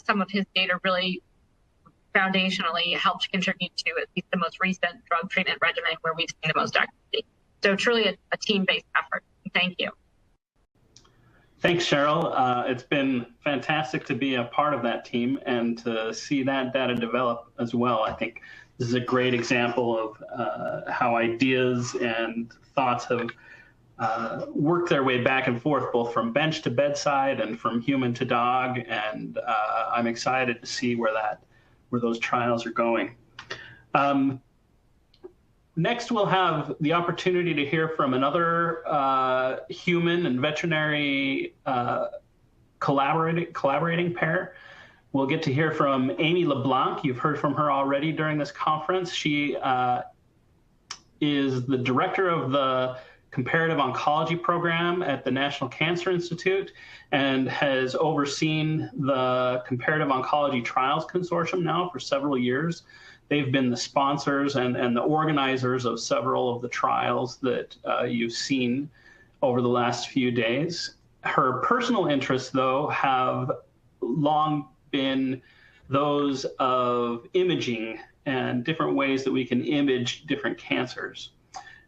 F: some of his data really foundationally helped contribute to at least the most recent drug treatment regimen where we've seen the most activity. So truly a team-based effort. Thank you.
C: Thanks, Cheryl. It's been fantastic to be a part of that team and to see that data develop as well. I think this is a great example of how ideas and thoughts have worked their way back and forth, both from bench to bedside and from human to dog. And I'm excited to see where those trials are going. Next, we'll have the opportunity to hear from another human and veterinary collaborating pair. We'll get to hear from Amy LeBlanc. You've heard from her already during this conference. She is the director of the Comparative Oncology program at the National Cancer Institute and has overseen the Comparative Oncology Trials Consortium now for several years. They've been the sponsors and the organizers of several of the trials that you've seen over the last few days. Her personal interests, though, have long been those of imaging and different ways that we can image different cancers.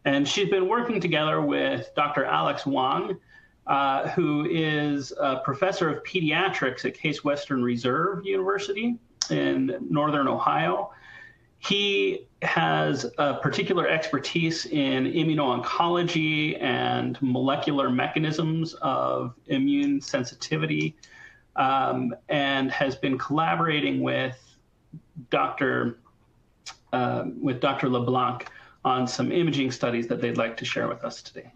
C: And she's been working together with Dr. Alex Huang, who is a professor of pediatrics at Case Western Reserve University in Northern Ohio. He has a particular expertise in immuno-oncology and molecular mechanisms of immune sensitivity, and has been collaborating with Dr. LeBlanc on some imaging studies that they'd like to share with us today.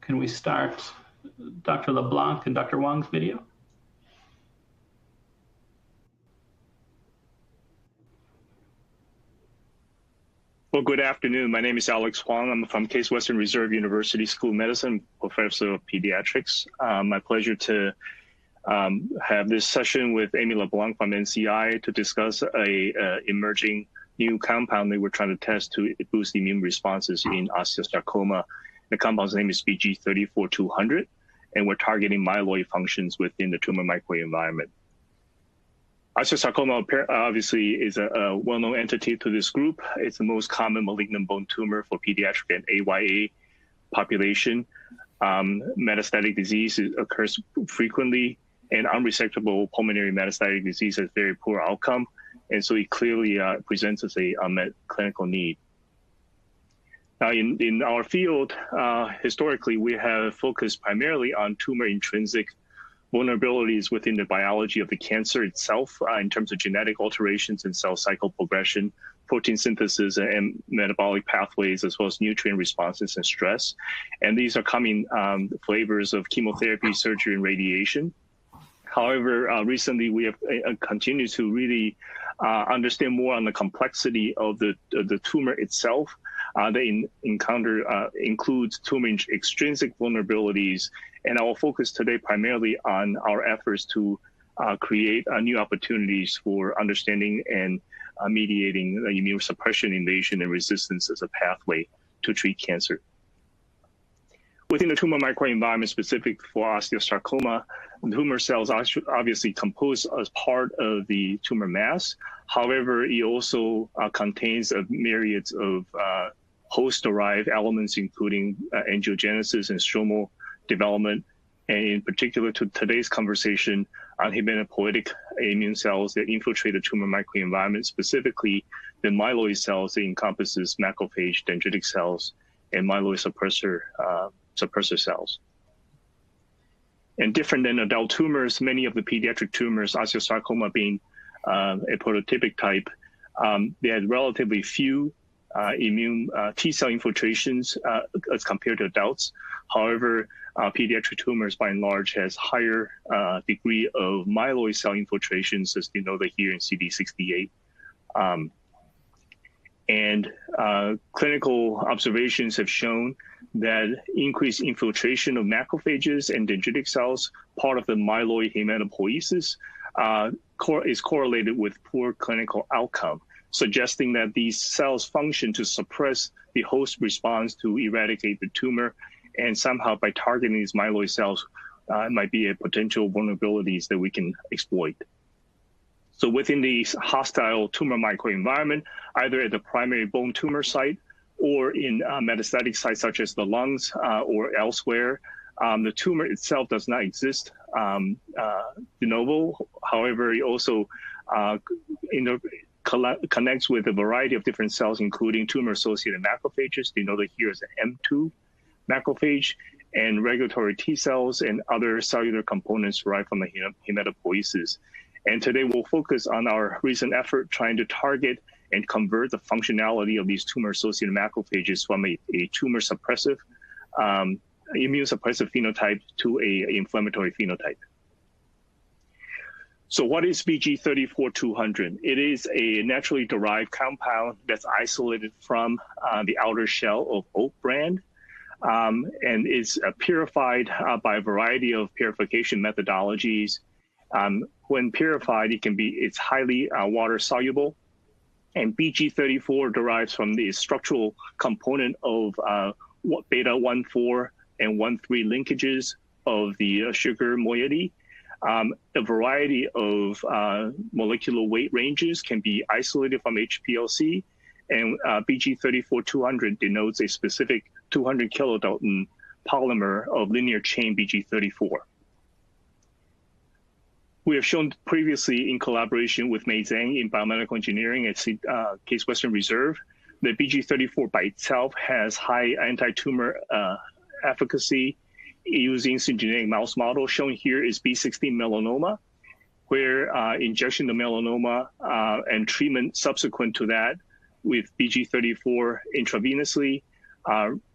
C: Can we start Dr. LeBlanc and Dr. Huang's video?
G: Well, good afternoon. My name is Alex Huang. I'm from Case Western Reserve University School of Medicine, professor of pediatrics. My pleasure to have this session with Amy LeBlanc from NCI to discuss a emerging new compound that we're trying to test to boost immune responses in osteosarcoma. The compound's name is BG34200, and we're targeting myeloid functions within the tumor microenvironment. Osteosarcoma obviously is a well-known entity to this group. It's the most common malignant bone tumor for pediatric and AYA population. Metastatic disease occurs frequently, and unresectable pulmonary metastatic disease has very poor outcome, and so it clearly presents as a unmet clinical need. Now, in our field, historically, we have focused primarily on tumor intrinsic vulnerabilities within the biology of the cancer itself in terms of genetic alterations and cell cycle progression, protein synthesis and metabolic pathways, as well as nutrient responses and stress. And these are common flavors of chemotherapy, surgery, and radiation. However, recently we have continued to really understand more on the complexity of the tumor itself. They includes tumor extrinsic vulnerabilities, and I will focus today primarily on our efforts to create new opportunities for understanding and mediating immune suppression, invasion, and resistance as a pathway to treat cancer. Within the tumor microenvironment specific for osteosarcoma, tumor cells are obviously composed as part of the tumor mass. However, it also contains myriads of host-derived elements, including angiogenesis and stromal development, and in particular to today's conversation on hematopoietic immune cells that infiltrate the tumor microenvironment, specifically the myeloid cells that encompasses macrophage, dendritic cells, and myeloid suppressor cells. And different than adult tumors, many of the pediatric tumors, osteosarcoma being a prototypic type, they had relatively few immune T-cell infiltrations as compared to adults. However, pediatric tumors by and large has higher degree of myeloid cell infiltrations, as denoted here in CD68. Clinical observations have shown that increased infiltration of macrophages and dendritic cells, part of the myeloid hematopoiesis, is correlated with poor clinical outcome, suggesting that these cells function to suppress the host response to eradicate the tumor, and somehow by targeting these myeloid cells might be a potential vulnerabilities that we can exploit. So within the hostile tumor microenvironment, either at the primary bone tumor site or in metastatic sites such as the lungs or elsewhere, the tumor itself does not exist de novo. However, it also connects with a variety of different cells, including tumor-associated macrophages, denoted here as an M2 macrophage, and regulatory T cells and other cellular components derived from the hematopoiesis. And today we'll focus on our recent effort trying to target and convert the functionality of these tumor-associated macrophages from a tumor suppressive, immune suppressive phenotype to a inflammatory phenotype. So what is BG34200? It is a naturally derived compound that's isolated from the outer shell of oak brand, and is purified by a variety of purification methodologies. When purified, it's highly water soluble, and BG34 derives from the structural component of beta 1,4 and 1,3 linkages of the sugar moiety. A variety of molecular weight ranges can be isolated from HPLC, and BG34200 denotes a specific 200 kilodalton polymer of linear chain BG34. We have shown previously in collaboration with Mei Zhang in biomedical engineering at Case Western Reserve the BG34 by itself has high anti-tumor efficacy using syngeneic mouse model. Shown here is B16 melanoma, where injection of melanoma and treatment subsequent to that with BG34 intravenously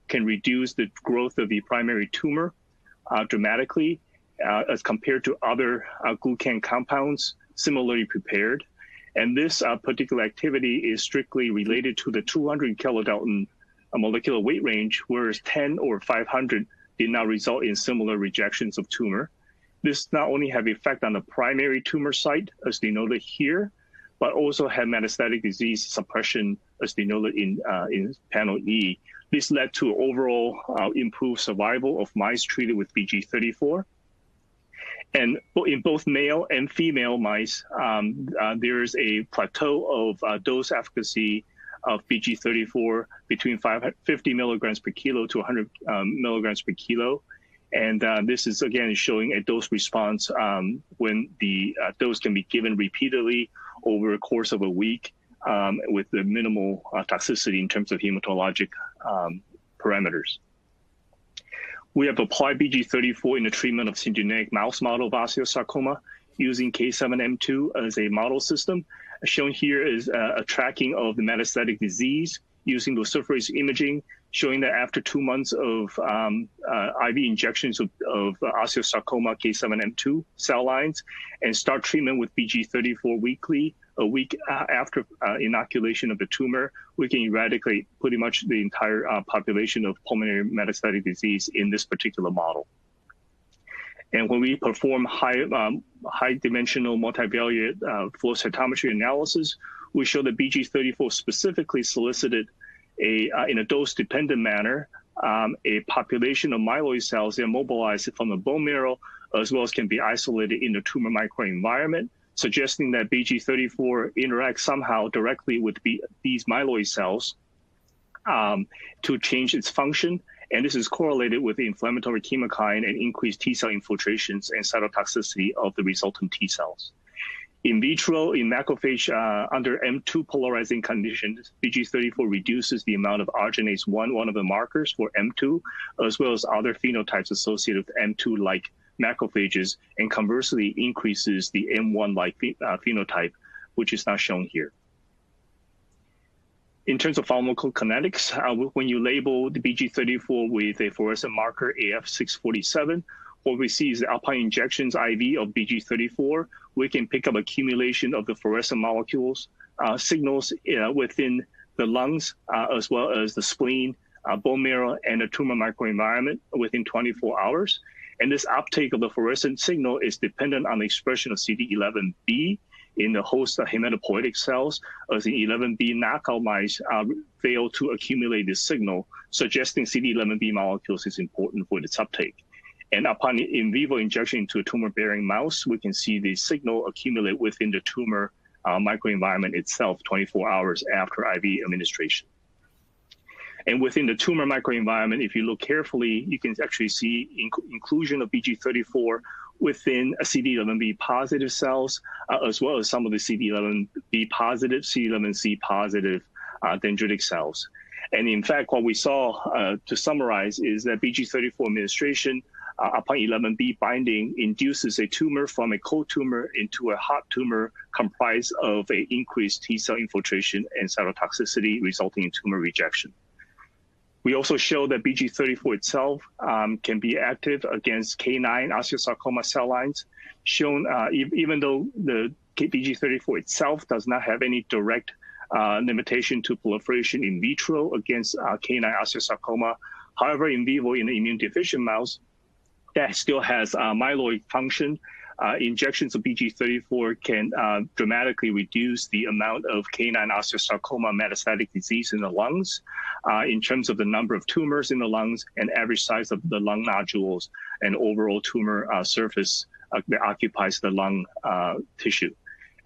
G: can reduce the growth of the primary tumor dramatically as compared to other glucan compounds similarly prepared. And this particular activity is strictly related to the 200 kilodalton molecular weight range, whereas 10 or 500 did not result in similar rejections of tumor. This not only have effect on the primary tumor site, as denoted here, but also had metastatic disease suppression, as denoted in panel E. This led to overall improved survival of mice treated with BG34. And in both male and female mice, there is a plateau of dose efficacy of BG34 between 50 milligrams per kilo to 100 milligrams per kilo. And this is, again, showing a dose response when the dose can be given repeatedly over a course of a week with the minimal toxicity in terms of hematologic parameters. We have applied BG34 in the treatment of syngeneic mouse model of osteosarcoma using K7M2 as a model system. Shown here is a tracking of the metastatic disease using luciferase imaging, showing that after 2 months of IV injections of osteosarcoma K7M2 cell lines and start treatment with BG34 weekly, a week after inoculation of the tumor, we can eradicate pretty much the entire population of pulmonary metastatic disease in this particular model. And when we perform high-dimensional multivariate flow cytometry analysis, we show that BG34 specifically solicited in a dose-dependent manner a population of myeloid cells that are mobilized from the bone marrow, as well as can be isolated in the tumor microenvironment, suggesting that BG34 interacts somehow directly with these myeloid cells to change its function. And this is correlated with the inflammatory chemokine and increased T-cell infiltrations and cytotoxicity of the resultant T-cells. In vitro, in macrophage under M2 polarizing conditions, BG34 reduces the amount of arginase 1, one of the markers for M2, as well as other phenotypes associated with M2-like macrophages, and conversely increases the M1-like phenotype, which is not shown here. In terms of pharmacokinetics, when you label the BG34 with a fluorescent marker AF647, what we see is that upon injections IV of BG34, we can pick up accumulation of the fluorescent molecules, signals within the lungs, as well as the spleen, bone marrow, and the tumor microenvironment within 24 hours. And this uptake of the fluorescent signal is dependent on the expression of CD11B in the host hematopoietic cells, as the 11B knockout mice fail to accumulate this signal, suggesting CD11B molecules is important for its uptake. And upon in vivo injection into a tumor-bearing mouse, we can see the signal accumulate within the tumor microenvironment itself 24 hours after IV administration. And within the tumor microenvironment, if you look carefully, you can actually see inclusion of BG34 within a CD11B positive cells, as well as some of the CD11B positive, CD11C positive dendritic cells. And in fact, what we saw, to summarize, is that BG34 administration upon 11B binding induces a tumor from a cold tumor into a hot tumor comprised of an increased T-cell infiltration and cytotoxicity, resulting in tumor rejection. We also show that BG34 itself can be active against canine osteosarcoma cell lines, shown even though the BG34 itself does not have any direct limitation to proliferation in vitro against canine osteosarcoma. However, in vivo in the immune deficient mouse, that still has myeloid function. Injections of BG34 can dramatically reduce the amount of canine osteosarcoma metastatic disease in the lungs in terms of the number of tumors in the lungs and average size of the lung nodules and overall tumor surface that occupies the lung tissue.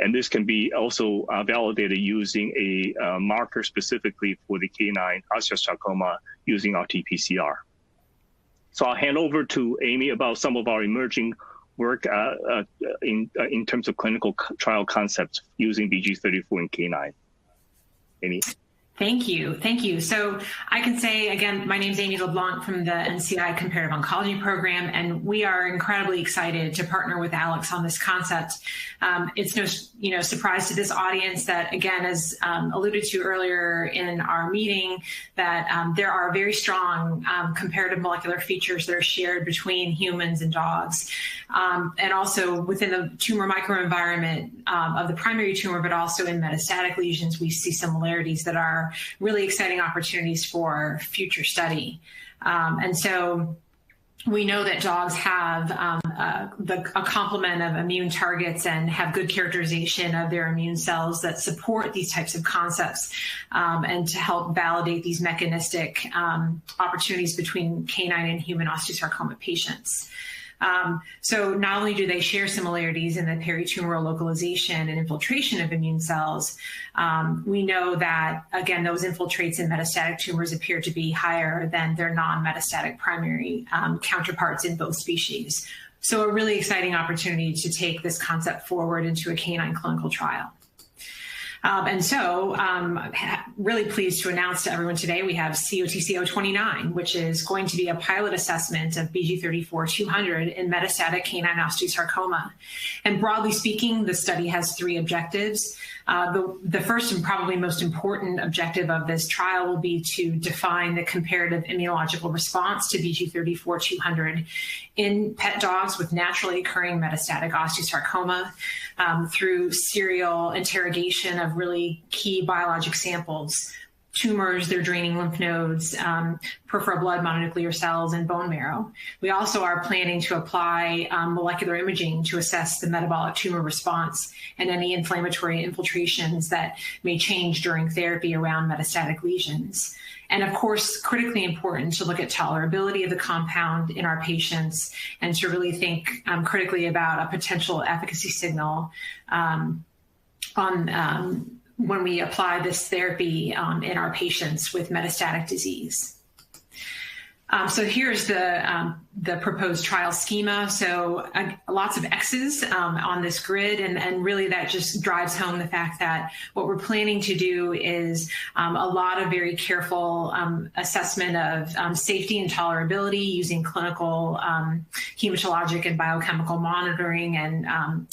G: And this can be also validated using a marker specifically for the canine osteosarcoma using RT-PCR. So I'll hand over to Amy about some of our emerging work in terms of clinical trial concepts using BG34 in canine. Amy?
H: Thank you. Thank you. So I can say, again, my name is Amy LeBlanc from the NCI Comparative Oncology program, and we are incredibly excited to partner with Alex on this concept. It's no surprise to this audience that, again, as alluded to earlier in our meeting, that there are very strong comparative molecular features that are shared between humans and dogs, and also within the tumor microenvironment of the primary tumor, but also in metastatic lesions, we see similarities that are really exciting opportunities for future study. And so we know that dogs have a complement of immune targets and have good characterization of their immune cells that support these types of concepts, and to help validate these mechanistic opportunities between canine and human osteosarcoma patients. So not only do they share similarities in the peritumoral localization and infiltration of immune cells, we know that, again, those infiltrates in metastatic tumors appear to be higher than their non-metastatic primary counterparts in both species. So a really exciting opportunity to take this concept forward into a canine clinical trial. And so I'm really pleased to announce to everyone today we have COTC-029, which is going to be a pilot assessment of BG34-200 in metastatic canine osteosarcoma. And broadly speaking, the study has 3 objectives. The first and probably most important objective of this trial will be to define the comparative immunological response to BG34-200 in pet dogs with naturally occurring metastatic osteosarcoma through serial interrogation of really key biologic samples, tumors, their draining lymph nodes, peripheral blood mononuclear cells, and bone marrow. We also are planning to apply molecular imaging to assess the metabolic tumor response and any inflammatory infiltrations that may change during therapy around metastatic lesions. And of course, critically important to look at tolerability of the compound in our patients and to really think critically about a potential efficacy signal when we apply this therapy in our patients with metastatic disease. So here's the proposed trial schema. So lots of X's on this grid, and really that just drives home the fact that what we're planning to do is a lot of very careful assessment of safety and tolerability using clinical hematologic and biochemical monitoring and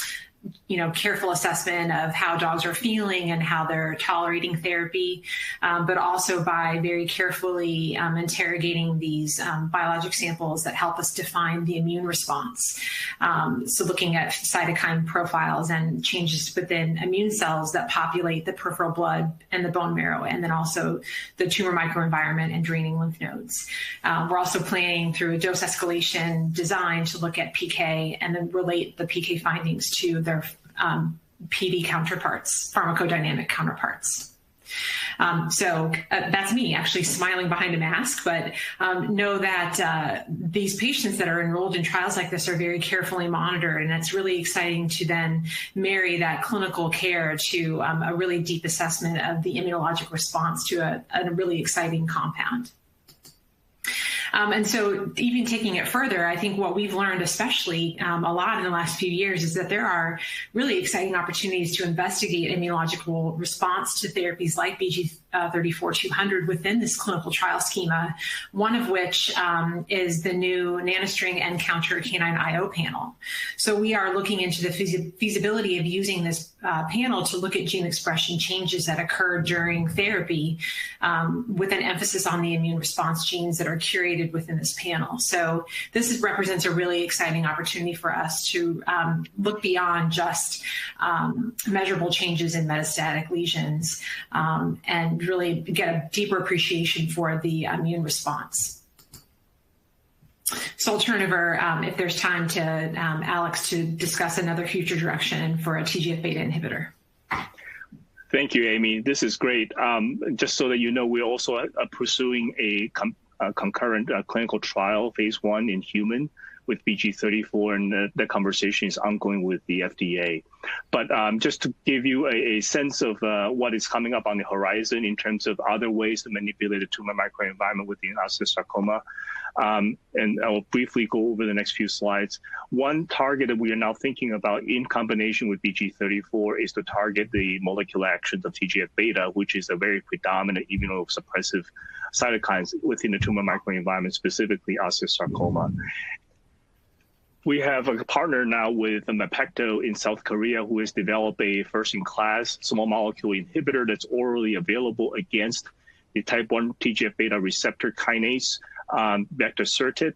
H: careful assessment of how dogs are feeling and how they're tolerating therapy, but also by very carefully interrogating these biologic samples that help us define the immune response. So looking at cytokine profiles and changes within immune cells that populate the peripheral blood and the bone marrow, and then also the tumor microenvironment and draining lymph nodes. We're also planning through a dose escalation design to look at PK and then relate the PK findings to their PD counterparts, pharmacodynamic counterparts. So that's me actually smiling behind a mask, but know that these patients that are enrolled in trials like this are very carefully monitored, and it's really exciting to then marry that clinical care to a really deep assessment of the immunologic response to a really exciting compound. And so even taking it further, I think what we've learned, especially a lot in the last few years, is that there are really exciting opportunities to investigate immunological response to therapies like BG34-200 within this clinical trial schema, one of which is the new NanoString nCounter Canine IO panel. So we are looking into the feasibility of using this panel to look at gene expression changes that occur during therapy with an emphasis on the immune response genes that are curated within this panel. So this represents a really exciting opportunity for us to look beyond just measurable changes in metastatic lesions and really get a deeper appreciation for the immune response. So I'll turn over, if there's time, to Alex to discuss another future direction for a TGF-beta inhibitor.
G: Thank you, Amy. This is great. Just so that you know, we're also pursuing a concurrent clinical trial, phase 1 in human, with BG34, and the conversation is ongoing with the FDA. But just to give you a sense of what is coming up on the horizon in terms of other ways to manipulate the tumor microenvironment within osteosarcoma, and I'll briefly go over the next few slides. One target that we are now thinking about in combination with BG34 is to target the molecular actions of TGF-beta, which is a very predominant immunosuppressive cytokines within the tumor microenvironment, specifically osteosarcoma. We have a partner now with Mepecto in South Korea who has developed a first-in-class small molecule inhibitor that's orally available against the type 1 TGF-beta receptor kinase, vectorsertib.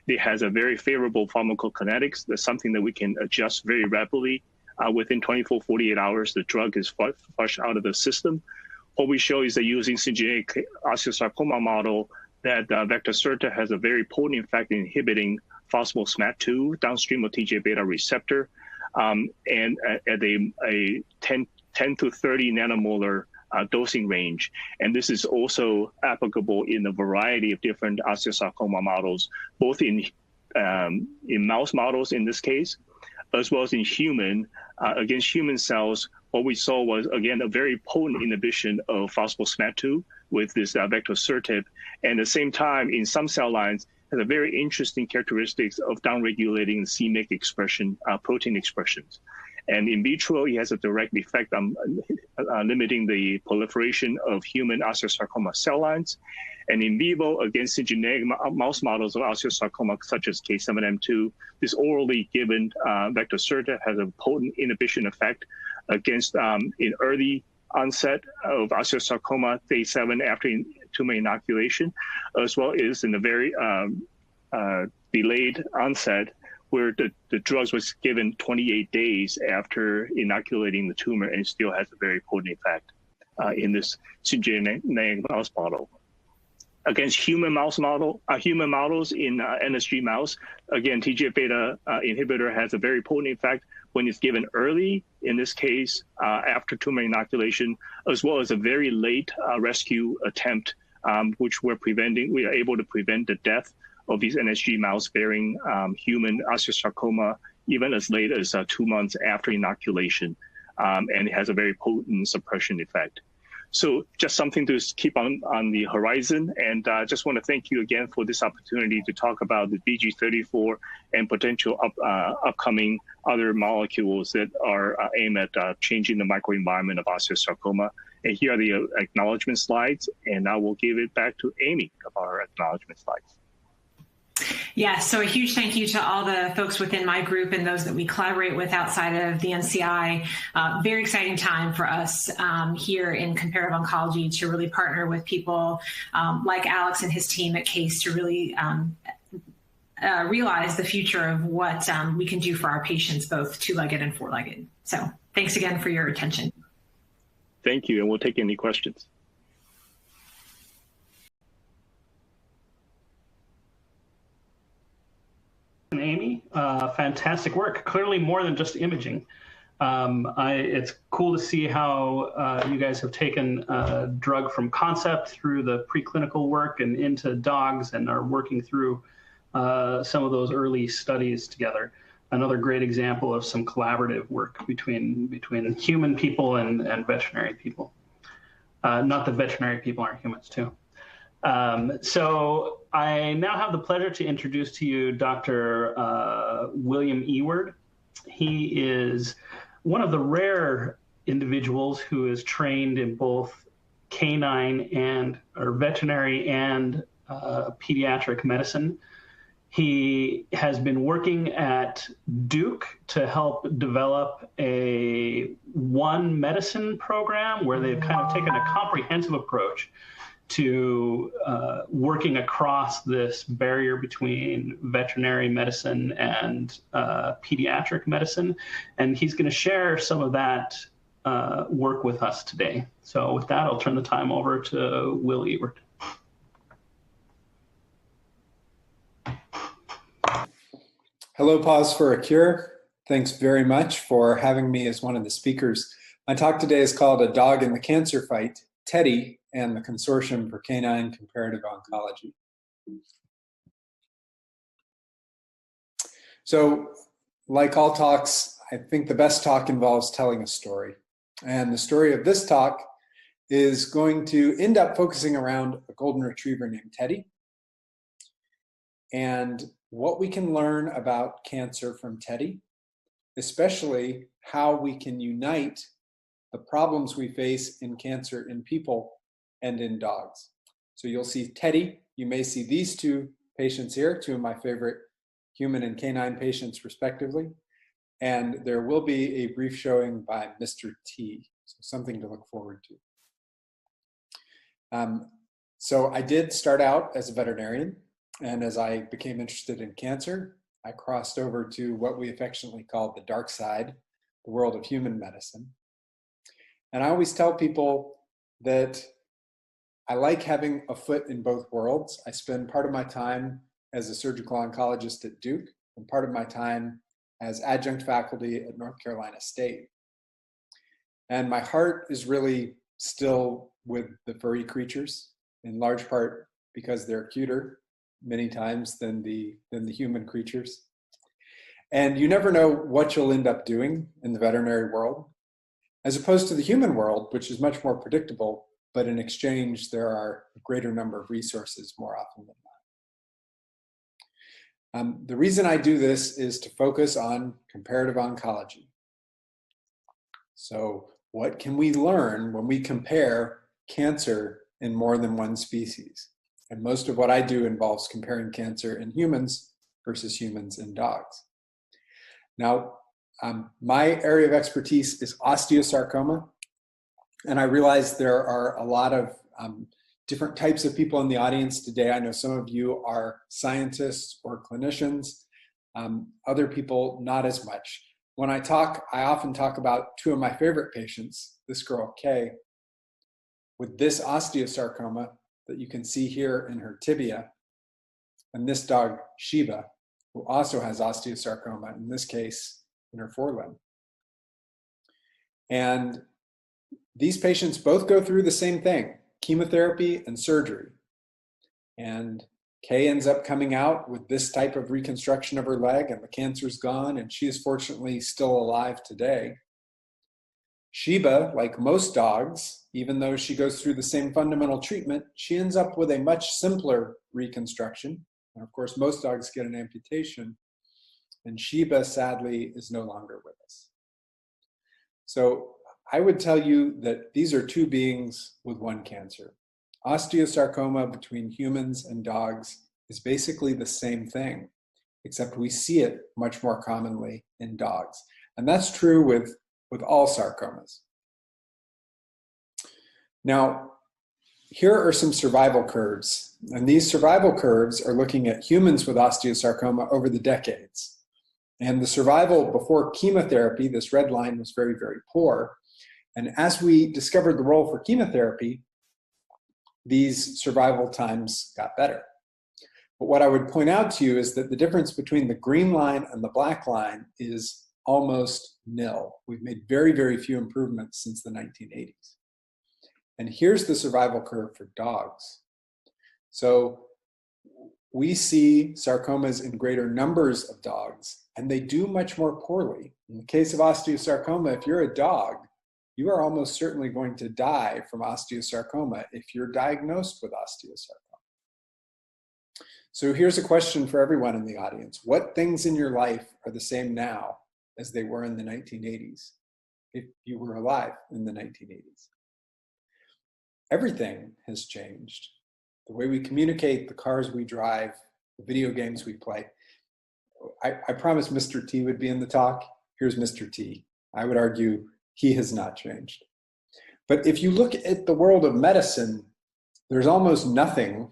G: It has a very favorable pharmacokinetics. That's something that we can adjust very rapidly. Within 24, 48 hours, the drug is flushed out of the system. What we show is that using syngeneic osteosarcoma model, that vectorsertib has a very potent effect in inhibiting phospho-SMAD2 downstream of TGF-beta receptor, and at a 10 to 30 nanomolar dosing range. And this is also applicable in a variety of different osteosarcoma models, both in mouse models in this case, as well as in human. Against human cells, what we saw was, again, a very potent inhibition of phospho-SMAD2 with this vectorsertib. And at the same time, in some cell lines, has a very interesting characteristics of downregulating c-MYC expression, protein expressions. And in vitro, it has a direct effect on limiting the proliferation of human osteosarcoma cell lines. And in vivo, against syngeneic mouse models of osteosarcoma, such as K7M2, this orally given vectorsertib has a potent inhibition effect against in early onset of osteosarcoma, day 7 after tumor inoculation, as well as in a very delayed onset, where the drugs was given 28 days after inoculating the tumor and still has a very potent effect in this syngeneic mouse model. Against human mouse model, human models in NSG mouse, again, TGF-beta inhibitor has a very potent effect when it's given early, in this case, after tumor inoculation, as well as a very late rescue attempt, which we are able to prevent the death of these NSG mouse bearing human osteosarcoma even as late as 2 months after inoculation, and it has a very potent suppression effect. So just something to keep on the horizon, and I just want to thank you again for this opportunity to talk about the BG34 and potential upcoming other molecules that are aimed at changing the microenvironment of osteosarcoma. And here are the acknowledgement slides, and I will give it back to Amy of our acknowledgement slides.
H: Yeah, so a huge thank you to all the folks within my group and those that we collaborate with outside of the NCI. Very exciting time for us here in comparative oncology to really partner with people like Alex and his team at CASE to really realize the future of what we can do for our patients, both two-legged and four-legged. So thanks again for your attention.
G: Thank you, and we'll take any questions.
C: Amy, fantastic work. Clearly more than just imaging. It's cool to see how you guys have taken a drug from concept through the preclinical work and into dogs and are working through some of those early studies together. Another great example of some collaborative work between human people and veterinary people. Not that veterinary people aren't humans too. So I now have the pleasure to introduce to you Dr. William Eward. He is one of the rare individuals who is trained in both canine or veterinary and pediatric medicine. He has been working at Duke to help develop a one medicine program where they've kind of taken a comprehensive approach to working across this barrier between veterinary medicine and pediatric medicine. And he's going to share some of that work with us today. So with that, I'll turn the time over to Will Eward.
I: Hello, Pause for a Cure. Thanks very much for having me as one of the speakers. My talk today is called A Dog in the Cancer Fight, Teddy and the Consortium for Canine Comparative Oncology. So like all talks, I think the best talk involves telling a story. And the story of this talk is going to end up focusing around a golden retriever named Teddy and what we can learn about cancer from Teddy, especially how we can unite the problems we face in cancer in people and in dogs. So you'll see Teddy, you may see these two patients here, two of my favorite human and canine patients respectively, and there will be a brief showing by Mr. T, so something to look forward to. So I did start out as a veterinarian, and as I became interested in cancer, I crossed over to what we affectionately call the dark side, the world of human medicine. And I always tell people that I like having a foot in both worlds. I spend part of my time as a surgical oncologist at Duke and part of my time as adjunct faculty at North Carolina State. And my heart is really still with the furry creatures, in large part because they're cuter many times than the human creatures. And you never know what you'll end up doing in the veterinary world, as opposed to the human world, which is much more predictable, but in exchange, there are a greater number of resources more often than not. The reason I do this is to focus on comparative oncology. So what can we learn when we compare cancer in more than one species? And most of what I do involves comparing cancer in humans versus humans in dogs. Now, my area of expertise is osteosarcoma, and I realize there are a lot of different types of people in the audience today. I know some of you are scientists or clinicians, other people not as much. When I talk, I often talk about two of my favorite patients, this girl, Kay, with this osteosarcoma that you can see here in her tibia, and this dog, Sheba, who also has osteosarcoma, in this case, in her forelimb. And these patients both go through the same thing, chemotherapy and surgery. And Kay ends up coming out with this type of reconstruction of her leg, and the cancer's gone, and she is fortunately still alive today. Sheba, like most dogs, even though she goes through the same fundamental treatment, she ends up with a much simpler reconstruction. And of course, most dogs get an amputation, and Sheba, sadly, is no longer with us. So I would tell you that these are two beings with one cancer. Osteosarcoma between humans and dogs is basically the same thing, except we see it much more commonly in dogs. And that's true with all sarcomas. Now, here are some survival curves. And these survival curves are looking at humans with osteosarcoma over the decades. And the survival before chemotherapy, this red line, was very, very poor. And as we discovered the role for chemotherapy, these survival times got better. But what I would point out to you is that the difference between the green line and the black line is almost nil. We've made very, very few improvements since the 1980s. And here's the survival curve for dogs. So we see sarcomas in greater numbers of dogs, and they do much more poorly. In the case of osteosarcoma, if you're a dog, you are almost certainly going to die from osteosarcoma if you're diagnosed with osteosarcoma. So here's a question for everyone in the audience. What things in your life are the same now as they were in the 1980s, if you were alive in the 1980s? Everything has changed. The way we communicate, the cars we drive, the video games we play. I promised Mr. T would be in the talk. Here's Mr. T. I would argue he has not changed. But if you look at the world of medicine, there's almost nothing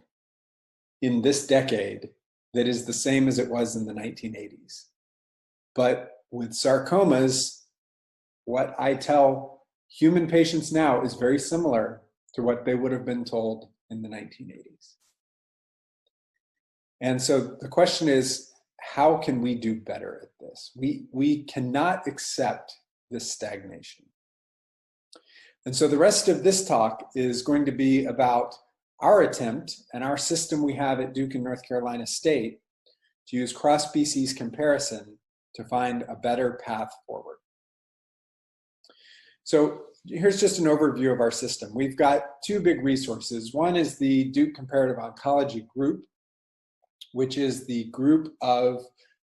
I: in this decade that is the same as it was in the 1980s. But with sarcomas, what I tell human patients now is very similar to what they would have been told in the 1980s. And so the question is, how can we do better at this? We cannot accept this stagnation. And so the rest of this talk is going to be about our attempt and our system we have at Duke and North Carolina State to use cross-species comparison to find a better path forward. So here's just an overview of our system. We've got two big resources. One is the Duke Comparative Oncology Group, which is the group of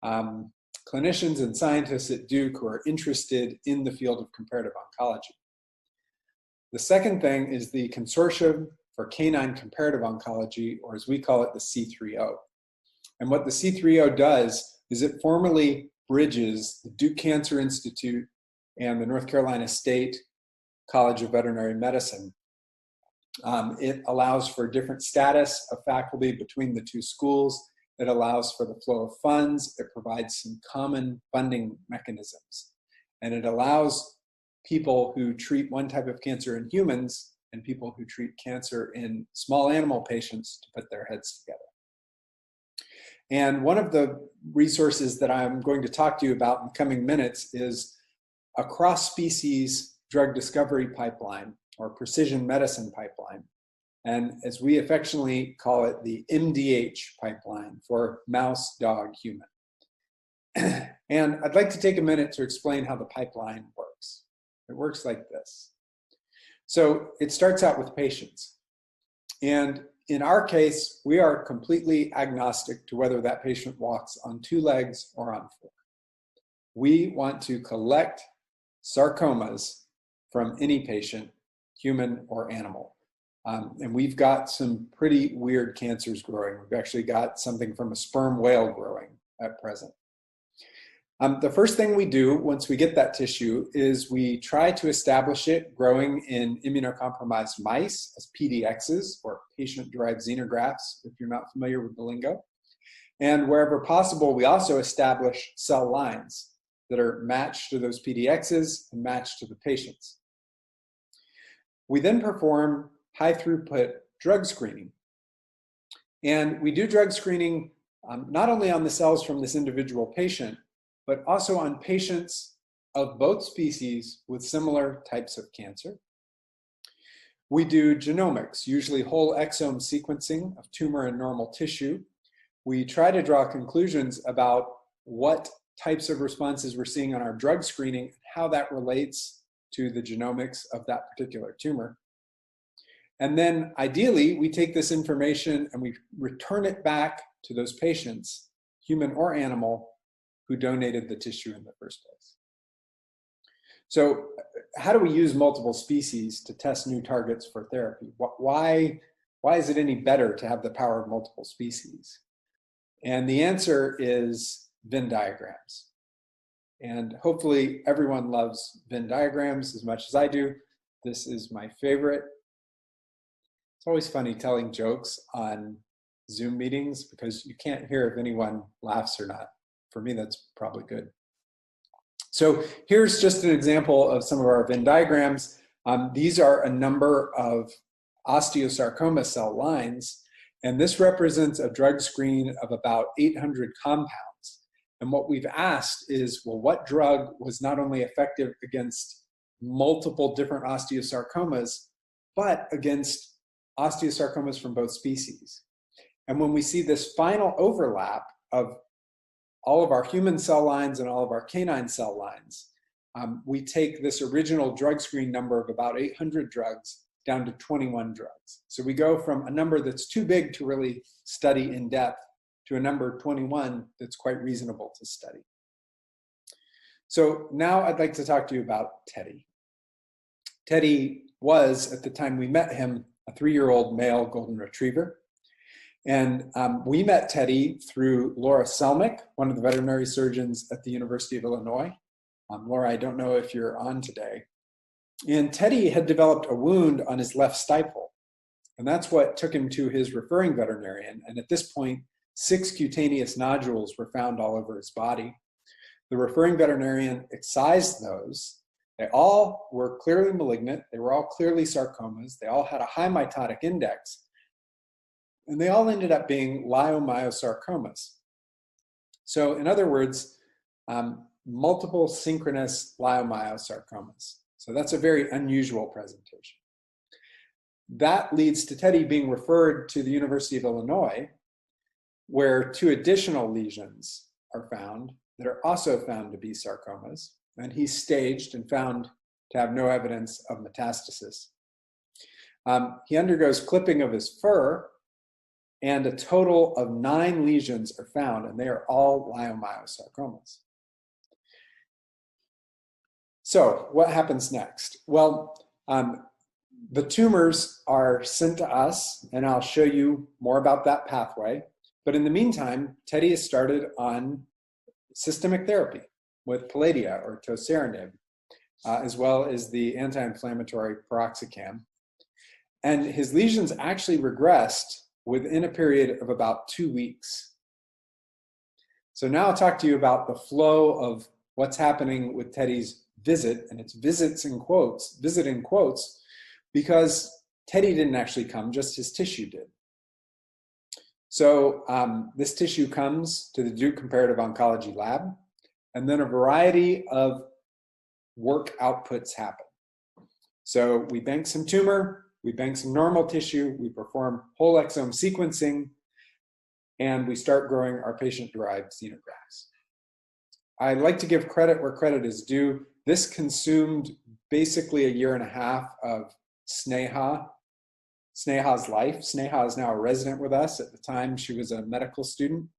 I: clinicians and scientists at Duke who are interested in the field of comparative oncology. The second thing is the Consortium for Canine Comparative Oncology, or as we call it, the C3O. And what the C3O does is it formally bridges the Duke Cancer Institute and the North Carolina State College of Veterinary Medicine. It allows for different status of faculty between the two schools. It allows for the flow of funds. It provides some common funding mechanisms. And it allows people who treat one type of cancer in humans and people who treat cancer in small animal patients to put their heads together. And one of the resources that I'm going to talk to you about in the coming minutes is a cross-species drug discovery pipeline, or precision medicine pipeline. And as we affectionately call it, the MDH pipeline, for mouse, dog, human. And I'd like to take a minute to explain how the pipeline works. It works like this. So it starts out with patients. And in our case, we are completely agnostic to whether that patient walks on 2 legs or on 4. We want to collect sarcomas from any patient, human or animal. And we've got some pretty weird cancers growing. We've actually got something from a sperm whale growing at present. The first thing we do once we get that tissue is we try to establish it growing in immunocompromised mice as PDXs, or patient-derived xenografts, if you're not familiar with the lingo. And wherever possible, we also establish cell lines that are matched to those PDXs and matched to the patients. We then perform high-throughput drug screening. And we do drug screening not only on the cells from this individual patient, but also on patients of both species with similar types of cancer. We do genomics, usually whole exome sequencing of tumor and normal tissue. We try to draw conclusions about what types of responses we're seeing on our drug screening, and how that relates to the genomics of that particular tumor. And then ideally, we take this information and we return it back to those patients, human or animal, who donated the tissue in the first place. So how do we use multiple species to test new targets for therapy? Why is it any better to have the power of multiple species? And the answer is Venn diagrams. And hopefully everyone loves Venn diagrams as much as I do. This is my favorite. It's always funny telling jokes on Zoom meetings because you can't hear if anyone laughs or not. For me, that's probably good. So here's just an example of some of our Venn diagrams. These are a number of osteosarcoma cell lines, and this represents a drug screen of about 800 compounds. And what we've asked is, well, what drug was not only effective against multiple different osteosarcomas, but against osteosarcomas from both species? And when we see this final overlap of all of our human cell lines and all of our canine cell lines, we take this original drug screen number of about 800 drugs down to 21 drugs. So we go from a number that's too big to really study in depth to a number 21 that's quite reasonable to study. So now I'd like to talk to you about Teddy. Teddy was, at the time we met him, a 3-year-old male golden retriever. And we met Teddy through Laura Selmick, one of the veterinary surgeons at the University of Illinois. Laura, I don't know if you're on today. And Teddy had developed a wound on his left stifle. And that's what took him to his referring veterinarian. And at this point, 6 cutaneous nodules were found all over his body. The referring veterinarian excised those. They all were clearly malignant. They were all clearly sarcomas. They all had a high mitotic index. And they all ended up being leiomyosarcomas. So in other words, multiple synchronous leiomyosarcomas. So that's a very unusual presentation. That leads to Teddy being referred to the University of Illinois, where 2 additional lesions are found that are also found to be sarcomas, and he's staged and found to have no evidence of metastasis. He undergoes clipping of his fur, and a total of 9 lesions are found, and they are all leiomyosarcomas. So what happens next? Well, the tumors are sent to us, and I'll show you more about that pathway. But in the meantime, Teddy has started on systemic therapy with Palladia or Tosarenib, as well as the anti-inflammatory Piroxicam. And his lesions actually regressed within a period of about 2 weeks. So now I'll talk to you about the flow of what's happening with Teddy's visit, and it's visits in quotes, visit in quotes, because Teddy didn't actually come, just his tissue did. So this tissue comes to the Duke Comparative Oncology lab, and then a variety of work outputs happen. So we bank some tumor, we bank some normal tissue, we perform whole exome sequencing, and we start growing our patient-derived xenografts. I like to give credit where credit is due. This consumed basically 1.5 years of Sneha's life. Sneha is now a resident with us. At the time, she was a medical student.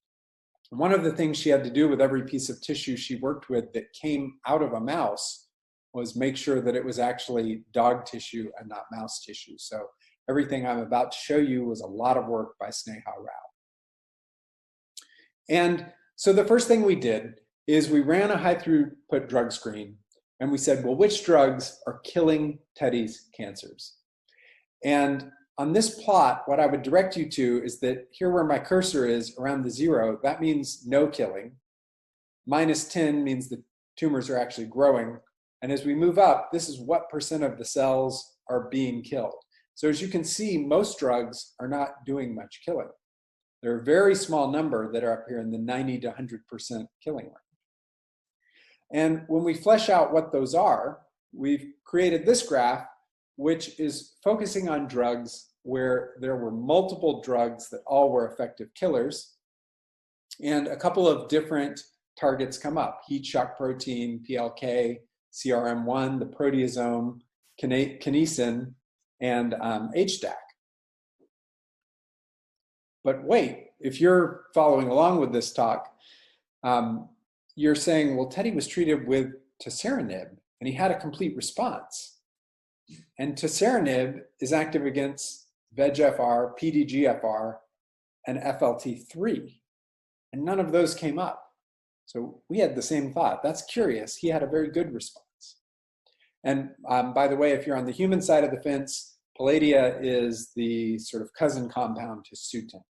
I: One of the things she had to do with every piece of tissue she worked with that came out of a mouse was make sure that it was actually dog tissue and not mouse tissue. So everything I'm about to show you was a lot of work by Sneha Rao. And so the first thing we did is we ran a high throughput drug screen, and we said, well, which drugs are killing Teddy's cancers? And on this plot, what I would direct you to is that here where my cursor is around the 0, that means no killing. -10 means the tumors are actually growing. And as we move up, this is what % of the cells are being killed. So as you can see, most drugs are not doing much killing. There are a very small number that are up here in the 90 to 100% killing range. And when we flesh out what those are, we've created this graph, which is focusing on drugs where there were multiple drugs that all were effective killers. And a couple of different targets come up: heat shock protein, PLK, CRM1, the proteasome, kinesin, and HDAC. But wait, if you're following along with this talk, you're saying, well, Teddy was treated with Tosarenib, and he had a complete response. And Tosarenib is active against VEGFR, PDGFR, and FLT3. And none of those came up. So we had the same thought. That's curious. He had a very good response. And by the way, if you're on the human side of the fence, Palladia is the sort of cousin compound to Sutent.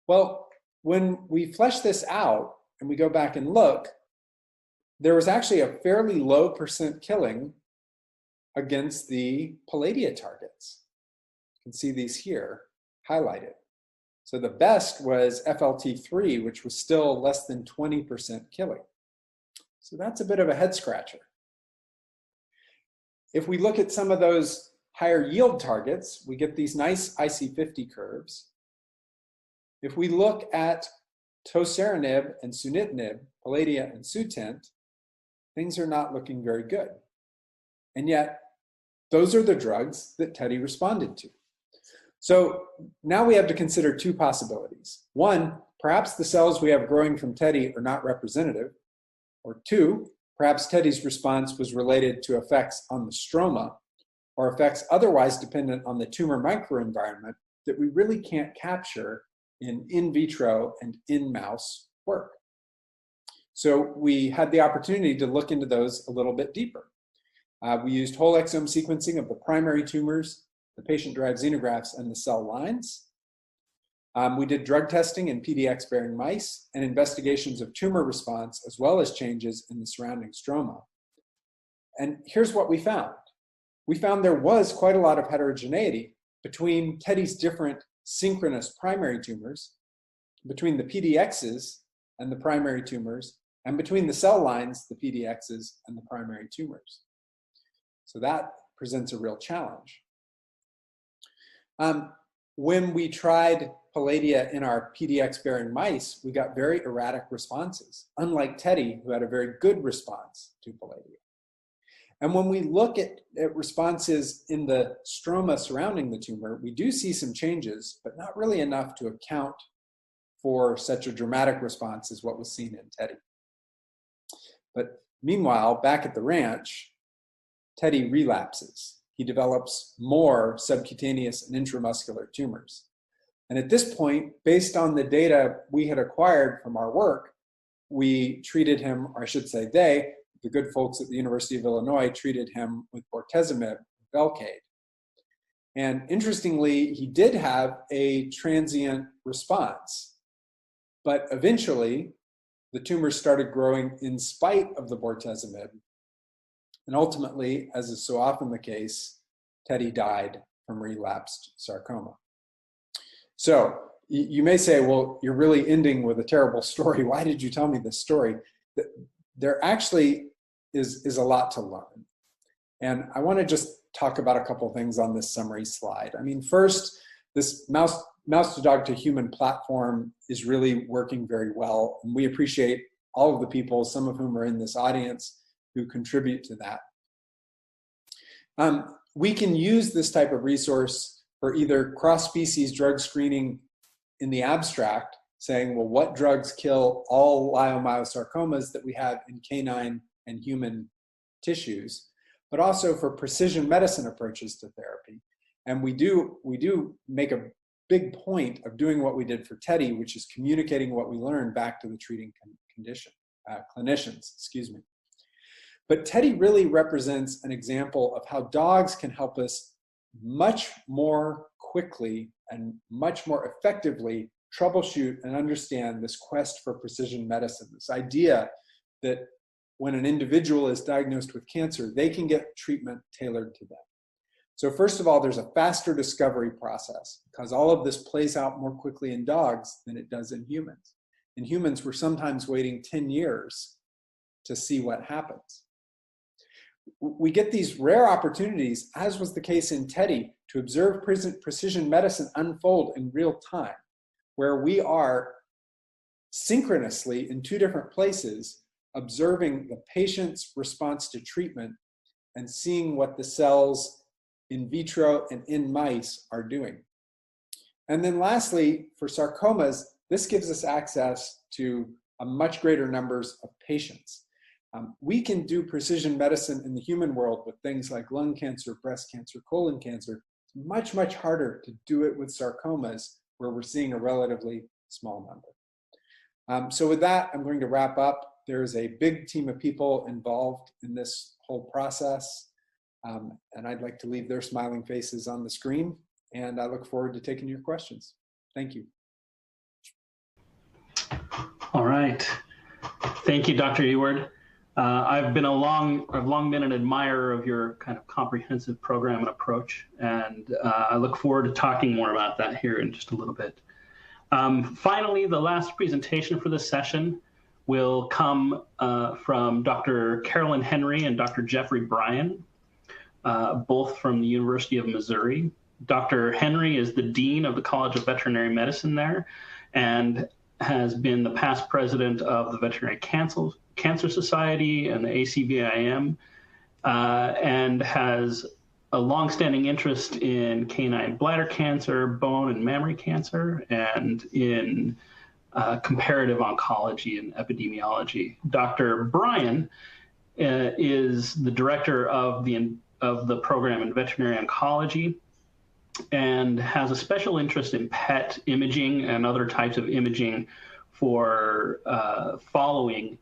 I: Well, when we flesh this out and we go back and look, there was actually a fairly low % killing against the Palladia targets. You can see these here highlighted. So the best was FLT3, which was still less than 20% killing. So that's a bit of a head scratcher. If we look at some of those higher yield targets, we get these nice IC50 curves. If we look at Tosarenib and Sunitinib, Palladia and Sutent, things are not looking very good. And yet, those are the drugs that Teddy responded to. So now we have to consider 2 possibilities. 1, perhaps the cells we have growing from Teddy are not representative. Or 2, perhaps Teddy's response was related to effects on the stroma or effects otherwise dependent on the tumor microenvironment that we really can't capture in vitro and in mouse work. So we had the opportunity to look into those a little bit deeper. We used whole exome sequencing of the primary tumors, the patient-derived xenografts, and the cell lines. We did drug testing in PDX-bearing mice and investigations of tumor response, as well as changes in the surrounding stroma. And here's what we found. We found there was quite a lot of heterogeneity between Teddy's different synchronous primary tumors, between the PDXs and the primary tumors, and between the cell lines, the PDXs, and the primary tumors. So that presents a real challenge. When we tried Palladia in our PDX-bearing mice, we got very erratic responses, unlike Teddy, who had a very good response to Palladia. And when we look at responses in the stroma surrounding the tumor, we do see some changes, but not really enough to account for such a dramatic response as what was seen in Teddy. But meanwhile, back at the ranch, Teddy relapses. He develops more subcutaneous and intramuscular tumors. And at this point, based on the data we had acquired from our work, we treated him, or I should say they, the good folks at the University of Illinois, treated him with bortezomib, Velcade. And interestingly, he did have a transient response, but eventually the tumors started growing in spite of the bortezomib. And ultimately, as is so often the case, Teddy died from relapsed sarcoma. So you may say, well, you're really ending with a terrible story. Why did you tell me this story? There actually is a lot to learn. And I want to just talk about a couple things on this summary slide. I mean, first, this mouse to dog to human platform is really working very well. And we appreciate all of the people, some of whom are in this audience, who contribute to that. We can use this type of resource for either cross-species drug screening in the abstract, saying, well, what drugs kill all leiomyosarcomas that we have in canine and human tissues, but also for precision medicine approaches to therapy. And we do make a big point of doing what we did for Teddy, which is communicating what we learned back to the treating clinicians, excuse me. But Teddy really represents an example of how dogs can help us much more quickly and much more effectively troubleshoot and understand this quest for precision medicine, this idea that when an individual is diagnosed with cancer, they can get treatment tailored to them. So first of all, there's a faster discovery process because all of this plays out more quickly in dogs than it does in humans. In humans, we're sometimes waiting 10 years to see what happens. We get these rare opportunities, as was the case in Teddy, to observe precision medicine unfold in real time, where we are synchronously in two different places, observing the patient's response to treatment and seeing what the cells in vitro and in mice are doing. And then lastly, for sarcomas, this gives us access to a much greater numbers of patients. We can do precision medicine in the human world with things like lung cancer, breast cancer, colon cancer. It's much, much harder to do it with sarcomas where we're seeing a relatively small number. So with that, I'm going to wrap up. There's a big team of people involved in this whole process. And I'd like to leave their smiling faces on the screen. And I look forward to taking your questions. Thank you.
C: All right. Thank you, Dr. Eward. I've long been an admirer of your kind of comprehensive program and approach, and I look forward to talking more about that here in just a little bit. Finally, the last presentation for this session will come from Dr. Carolyn Henry and Dr. Jeffrey Bryan, both from the University of Missouri. Dr. Henry is the Dean of the College of Veterinary Medicine there and has been the past president of the Veterinary Cancer Society and the ACVIM, and has a longstanding interest in canine bladder cancer, bone and mammary cancer, and in comparative oncology and epidemiology. Dr. Bryan is the director of the program in veterinary oncology and has a special interest in PET imaging and other types of imaging for following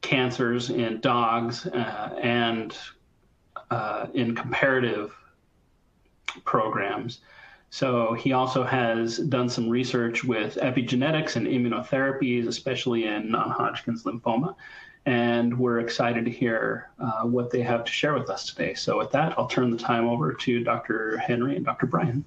C: cancers in dogs and in comparative programs. So he also has done some research with epigenetics and immunotherapies, especially in non-Hodgkin's lymphoma. And we're excited to hear what they have to share with us today. So with that, I'll turn the time over to Dr. Henry and Dr. Bryan.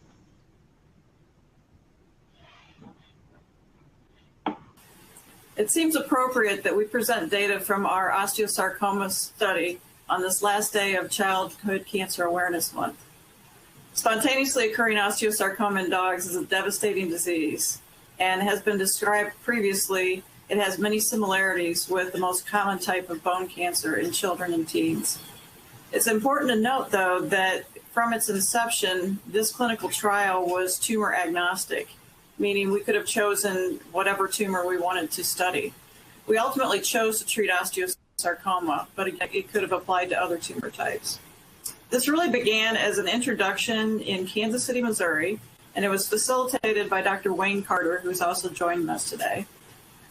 J: It seems appropriate that we present data from our osteosarcoma study on this last day of Childhood Cancer Awareness Month. Spontaneously occurring osteosarcoma in dogs is a devastating disease and has been described previously. It has many similarities with the most common type of bone cancer in children and teens. It's important to note, though, that from its inception, this clinical trial was tumor agnostic, meaning we could have chosen whatever tumor we wanted to study. We ultimately chose to treat osteosarcoma, but it could have applied to other tumor types. This really began as an introduction in Kansas City, Missouri, and it was facilitated by Dr. Wayne Carter, who's also joining us today.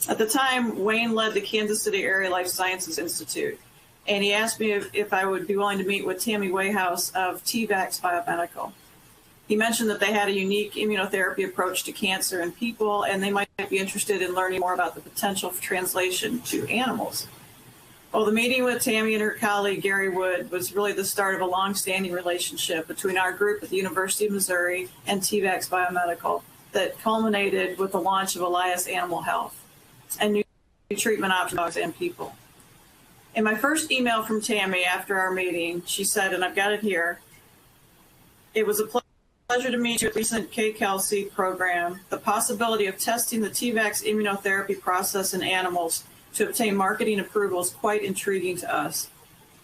J: At the time, Wayne led the Kansas City Area Life Sciences Institute, and he asked me if I would be willing to meet with Tammy Wayhouse of TVAX Biomedical. He mentioned that they had a unique immunotherapy approach to cancer in people, and they might be interested in learning more about the potential for translation to animals. Well, the meeting with Tammy and her colleague, Gary Wood, was really the start of a long-standing relationship between our group at the University of Missouri and TVAX Biomedical that culminated with the launch of Elias Animal Health and new treatment options for dogs and people. In my first email from Tammy after our meeting, she said, and I've got it here, "It was a pleasure to meet you at the recent KCALC program. The possibility of testing the TVAX immunotherapy process in animals to obtain marketing approval is quite intriguing to us,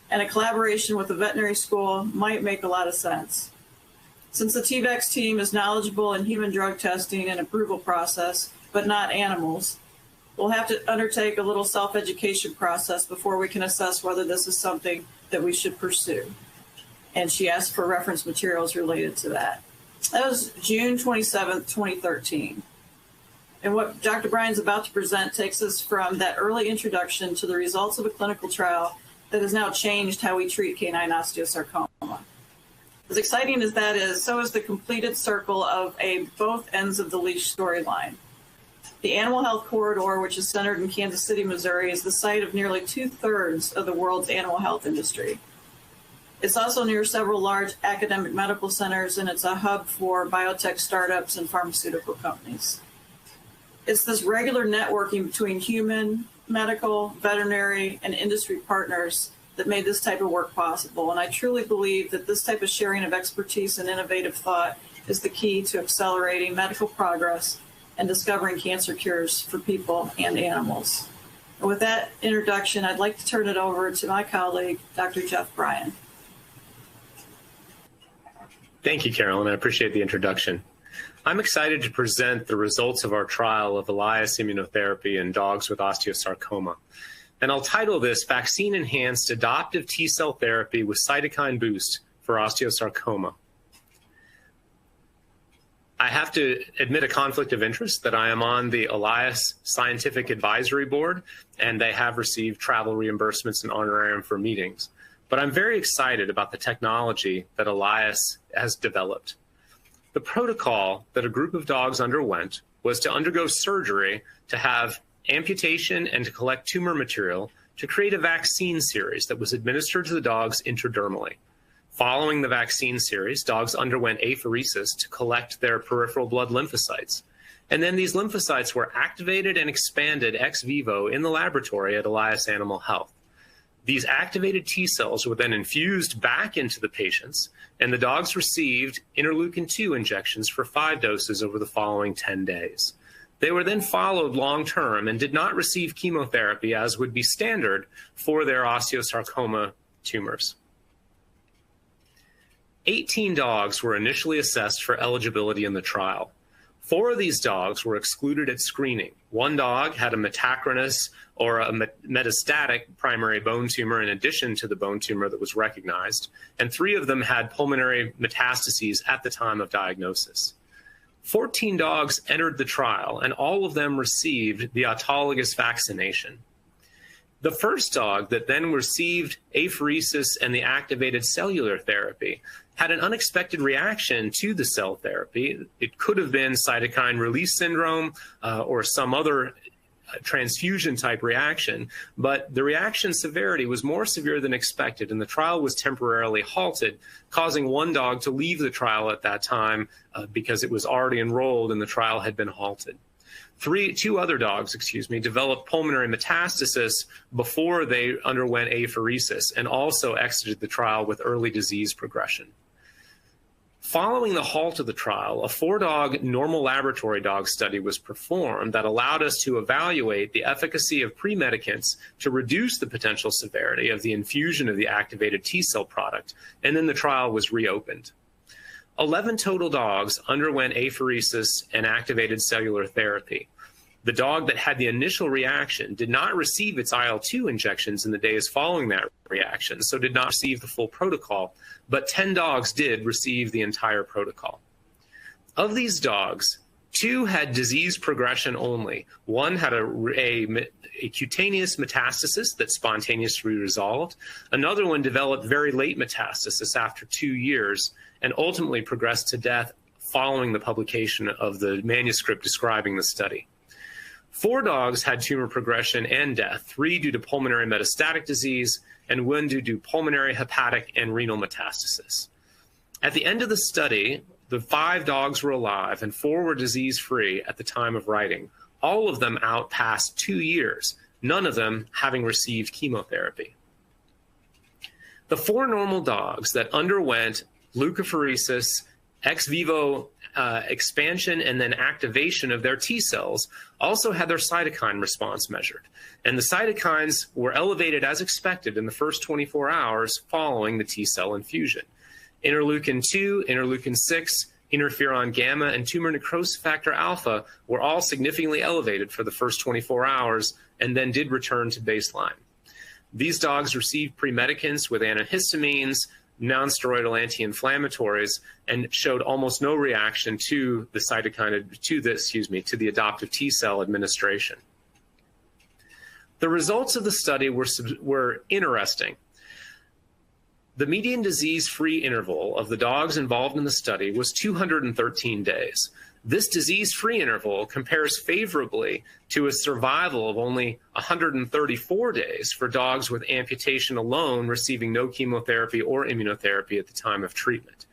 J: and a collaboration with the veterinary school might make a lot of sense. Since the TVAX team is knowledgeable in human drug testing and approval process, but not animals, we'll have to undertake a little self-education process before we can assess whether this is something that we should pursue." And she asked for reference materials related to that. That was June 27th, 2013. And what Dr. Bryan's about to present takes us from that early introduction to the results of a clinical trial that has now changed how we treat canine osteosarcoma. As exciting as that is, so is the completed circle of both ends of the leash storyline. The animal health corridor, which is centered in Kansas City, Missouri, is the site of nearly 2/3 of the world's animal health industry. It's also near several large academic medical centers, and it's a hub for biotech startups and pharmaceutical companies. It's this regular networking between human, medical, veterinary, and industry partners that made this type of work possible. And I truly believe that this type of sharing of expertise and innovative thought is the key to accelerating medical progress and discovering cancer cures for people and animals. And with that introduction, I'd like to turn it over to my colleague, Dr. Jeff Bryan.
K: Thank you, Carolyn. I appreciate the introduction. I'm excited to present the results of our trial of Elias immunotherapy in dogs with osteosarcoma. And I'll title this Vaccine-Enhanced Adoptive T-Cell Therapy with Cytokine Boost for Osteosarcoma. I have to admit a conflict of interest that I am on the Elias Scientific Advisory Board, and they have received travel reimbursements and honorarium for meetings. But I'm very excited about the technology that Elias has developed. The protocol that a group of dogs underwent was to undergo surgery to have amputation and to collect tumor material to create a vaccine series that was administered to the dogs intradermally. Following the vaccine series, dogs underwent apheresis to collect their peripheral blood lymphocytes. And then these lymphocytes were activated and expanded ex vivo in the laboratory at Elias Animal Health. These activated T cells were then infused back into the patients, and the dogs received interleukin-2 injections for 5 doses over the following 10 days. They were then followed long-term and did not receive chemotherapy as would be standard for their osteosarcoma tumors. 18 dogs were initially assessed for eligibility in the trial. 4 of these dogs were excluded at screening. 1 dog had a metachronous or a metastatic primary bone tumor in addition to the bone tumor that was recognized, and 3 of them had pulmonary metastases at the time of diagnosis. 14 dogs entered the trial, and all of them received the autologous vaccination. The first dog that then received apheresis and the activated cellular therapy had an unexpected reaction to the cell therapy. It could have been cytokine release syndrome or some other transfusion type reaction, but the reaction severity was more severe than expected, and the trial was temporarily halted, causing 1 dog to leave the trial at that time because it was already enrolled and the trial had been halted. 2 other dogs, developed pulmonary metastasis before they underwent apheresis and also exited the trial with early disease progression. Following the halt of the trial, a 4-dog normal laboratory dog study was performed that allowed us to evaluate the efficacy of pre-medicants to reduce the potential severity of the infusion of the activated T-cell product, and then the trial was reopened. 11 total dogs underwent apheresis and activated cellular therapy. The dog that had the initial reaction did not receive its IL-2 injections in the days following that reaction, so did not receive the full protocol, but 10 dogs did receive the entire protocol. Of these dogs, 2 had disease progression only. 1 had a cutaneous metastasis that spontaneously resolved. Another one developed very late metastasis after 2 years and ultimately progressed to death following the publication of the manuscript describing the study. 4 dogs had tumor progression and death, 3 due to pulmonary metastatic disease, and 1 due to pulmonary, hepatic, and renal metastasis. At the end of the study, the 5 dogs were alive and 4 were disease-free at the time of writing, all of them out past 2 years, none of them having received chemotherapy. The 4 normal dogs that underwent leukapheresis, ex vivo expansion and then activation of their T cells also had their cytokine response measured. And the cytokines were elevated as expected in the first 24 hours following the T cell infusion. Interleukin-2, interleukin-6, interferon gamma, and tumor necrosis factor alpha were all significantly elevated for the first 24 hours and then did return to baseline. These dogs received pre-medicants with antihistamines, non-steroidal anti-inflammatories, and showed almost no reaction to the cytokine, to the adoptive T cell administration. The results of the study were interesting. The median disease-free interval of the dogs involved in the study was 213 days. This disease-free interval compares favorably to a survival of only 134 days for dogs with amputation alone receiving no chemotherapy or immunotherapy at the time of treatment.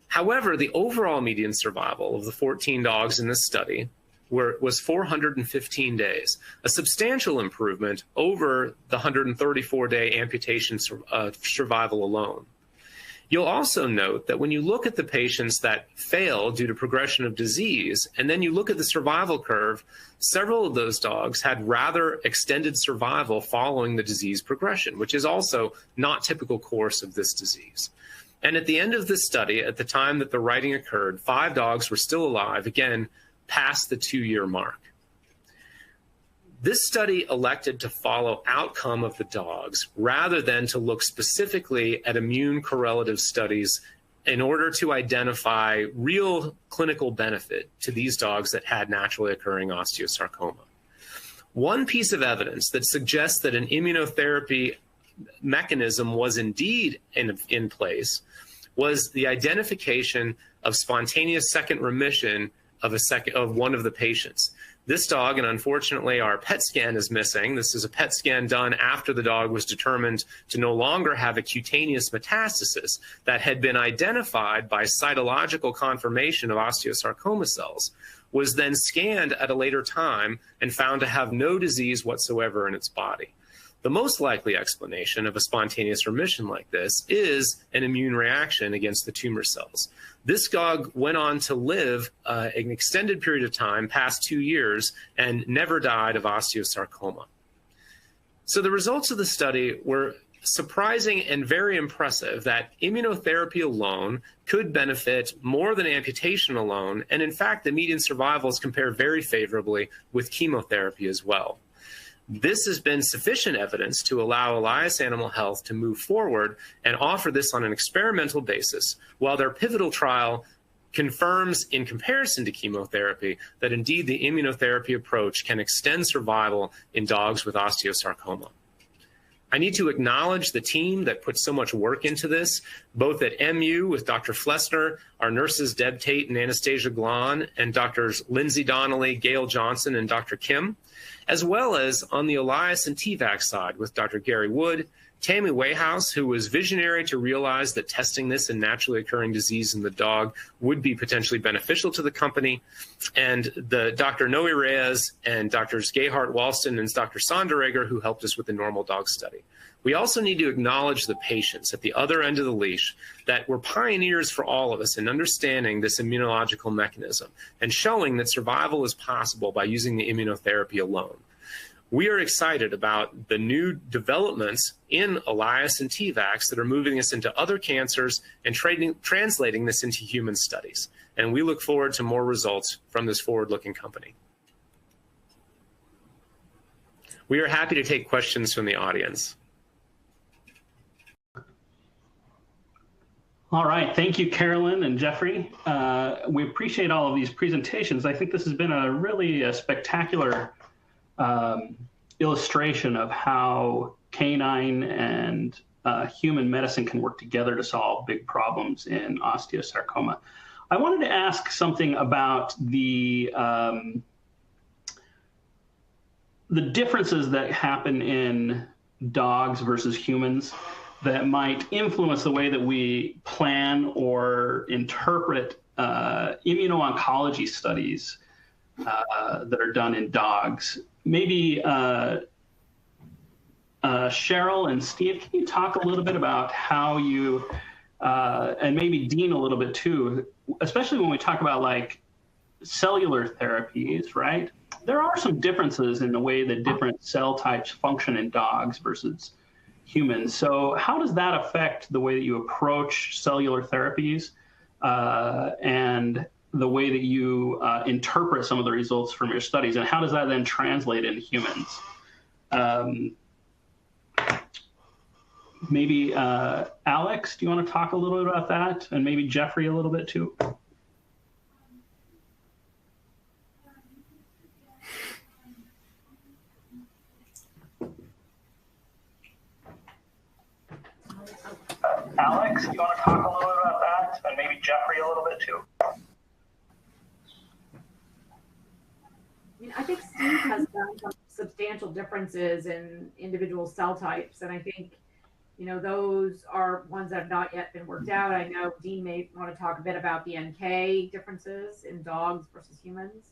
K: However, the overall median survival of the 14 dogs in this study was 415 days, a substantial improvement over the 134-day amputation survival alone. You'll also note that when you look at the patients that fail due to progression of disease, and then you look at the survival curve, several of those dogs had rather extended survival following the disease progression, which is also not typical course of this disease. And at the end of this study, at the time that the writing occurred, 5 dogs were still alive, again, past the 2-year mark. This study elected to follow outcome of the dogs rather than to look specifically at immune correlative studies in order to identify real clinical benefit to these dogs that had naturally occurring osteosarcoma. One piece of evidence that suggests that an immunotherapy mechanism was indeed in place was the identification of spontaneous second remission of one of the patients. This dog, and unfortunately our PET scan is missing. This is a PET scan done after the dog was determined to no longer have a cutaneous metastasis that had been identified by cytological confirmation of osteosarcoma cells, was then scanned at a later time and found to have no disease whatsoever in its body. The most likely explanation of a spontaneous remission like this is an immune reaction against the tumor cells. This dog went on to live an extended period of time, past 2 years, and never died of osteosarcoma. So the results of the study were surprising and very impressive that immunotherapy alone could benefit more than amputation alone, and in fact, the median survivals compare very favorably with chemotherapy as well. This has been sufficient evidence to allow Elias Animal Health to move forward and offer this on an experimental basis, while their pivotal trial confirms in comparison to chemotherapy that indeed the immunotherapy approach can extend survival in dogs with osteosarcoma. I need to acknowledge the team that put so much work into this, both at MU with Dr. Flessner, our nurses Deb Tate and Anastasia Glahn, and Drs. Lindsay Donnelly, Gail Johnson, and Dr. Kim, as well as on the Elias and TVAC side with Dr. Gary Wood, Tammy Wayhouse, who was visionary to realize that testing this in naturally occurring disease in the dog would be potentially beneficial to the company, and the Dr. Noe Reyes and Drs. Gayhart Walston and Dr. Sonderegger, who helped us with the normal dog study. We also need to acknowledge the patients at the other end of the leash that were pioneers for all of us in understanding this immunological mechanism and showing that survival is possible by using the immunotherapy alone. We are excited about the new developments in Elias and TVAX that are moving us into other cancers and translating this into human studies. And we look forward to more results from this forward-looking company. We are happy to take questions from the audience.
C: All right, thank you, Carolyn and Jeffrey. We appreciate all of these presentations. I think this has been a really spectacular illustration of how canine and human medicine can work together to solve big problems in osteosarcoma. I wanted to ask something about the differences that happen in dogs versus humans that might influence the way that we plan or interpret immuno-oncology studies that are done in dogs. Maybe Cheryl and Steve, can you talk a little bit about how you, and maybe Dean a little bit too, especially when we talk about like cellular therapies, right? There are some differences in the way that different cell types function in dogs versus humans. So how does that affect the way that you approach cellular therapies and the way that you interpret some of the results from your studies, and how does that then translate into humans? Maybe Alex, do you want to talk a little bit about that? And maybe Jeffrey a little bit too? Alex, do you want to talk a little bit about that? And maybe Jeffrey a little bit too?
L: I think Steve has found some substantial differences in individual cell types, and I think, you know, those are ones that have not yet been worked out. I know Dean may want to talk a bit about the NK differences in dogs versus humans.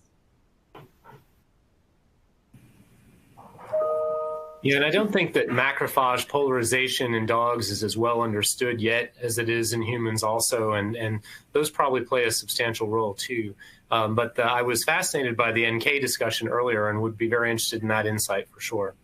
K: Yeah, and I don't think that macrophage polarization in dogs is as well understood yet as it is in humans also, and those probably play a substantial role too. But I was fascinated by the NK discussion earlier and would be very interested in that insight for sure.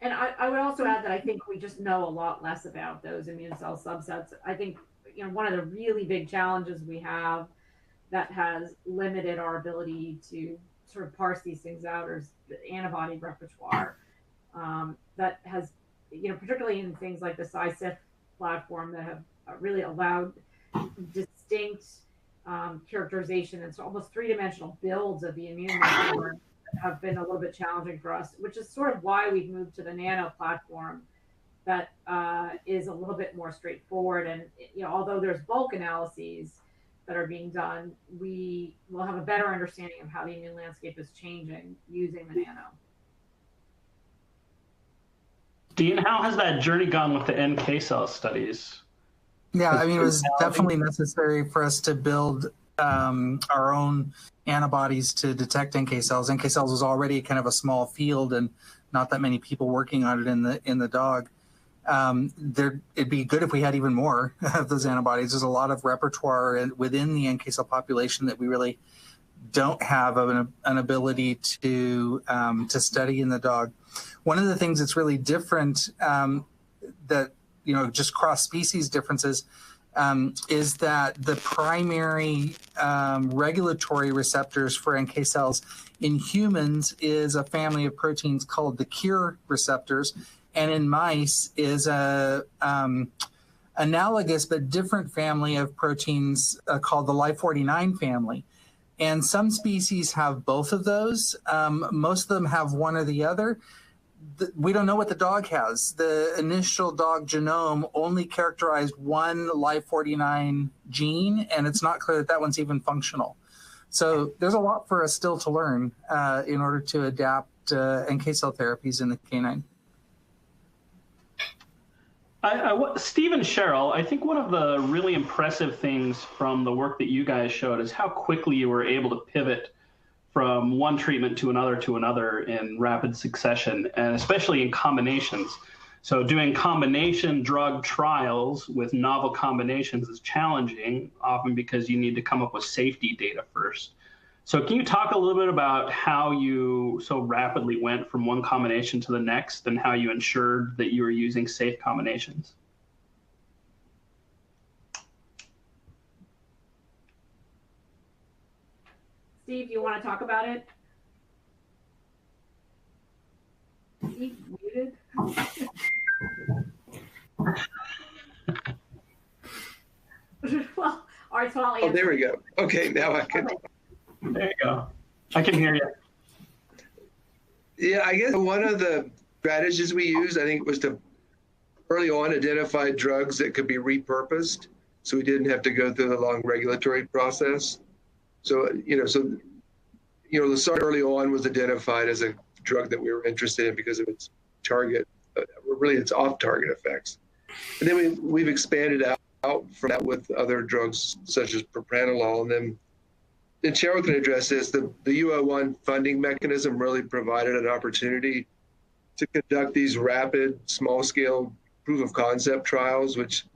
L: And I would also add that I think we just know a lot less about those immune cell subsets. I think, you know, one of the really big challenges we have that has limited our ability to sort of parse these things out is the antibody repertoire that has, you know, particularly in things like the CyCIF platform that have really allowed distinct characterization and so almost three-dimensional builds of the immune network have been a little bit challenging for us, which is sort of why we've moved to the nano platform that is a little bit more straightforward. And, you know, although there's bulk analyses that are being done, we will have a better understanding of how the immune landscape is changing using the nano.
C: Dean, how has that journey gone with the NK cell studies?
D: Yeah, I mean, it was definitely necessary for us to build our own antibodies to detect NK cells. NK cells was already kind of a small field and not that many people working on it in the dog. It'd be good if we had even more of those antibodies. There's a lot of repertoire within the NK cell population that we really don't have an ability to study in the dog. One of the things that's really different that, you know, just cross-species differences is that the primary regulatory receptors for NK cells in humans is a family of proteins called the KIR receptors, and in mice is a analogous but different family of proteins called the Li49 family. And some species have both of those. Most of them have one or the other. We don't know what the dog has. The initial dog genome only characterized one Li49 gene, and it's not clear that that one's even functional. So there's a lot for us still to learn in order to adapt NK cell therapies in the canine.
C: Steve and Cheryl, I think one of the really impressive things from the work that you guys showed is how quickly you were able to pivot from one treatment to another in rapid succession, and especially in combinations. So doing combination drug trials with novel combinations is challenging, often because you need to come up with safety data first. So can you talk a little bit about how you so rapidly went from one combination to the next and how you ensured that you were using safe combinations?
L: Steve, you want to talk about it? Steve, muted. Well, all right, so I'll answer.
E: Oh, there we go. Okay, now I can.
C: There you go. I can hear you.
E: Yeah, I guess one of the strategies we used, I think, was to early on identify drugs that could be repurposed, so we didn't have to go through the long regulatory process. So, Lasar early on was identified as a drug that we were interested in because of its target, really its off-target effects. And then we've expanded out from that with other drugs such as propranolol. And Cheryl can address this. The UO1 funding mechanism really provided an opportunity to conduct these rapid, small-scale proof-of-concept trials, which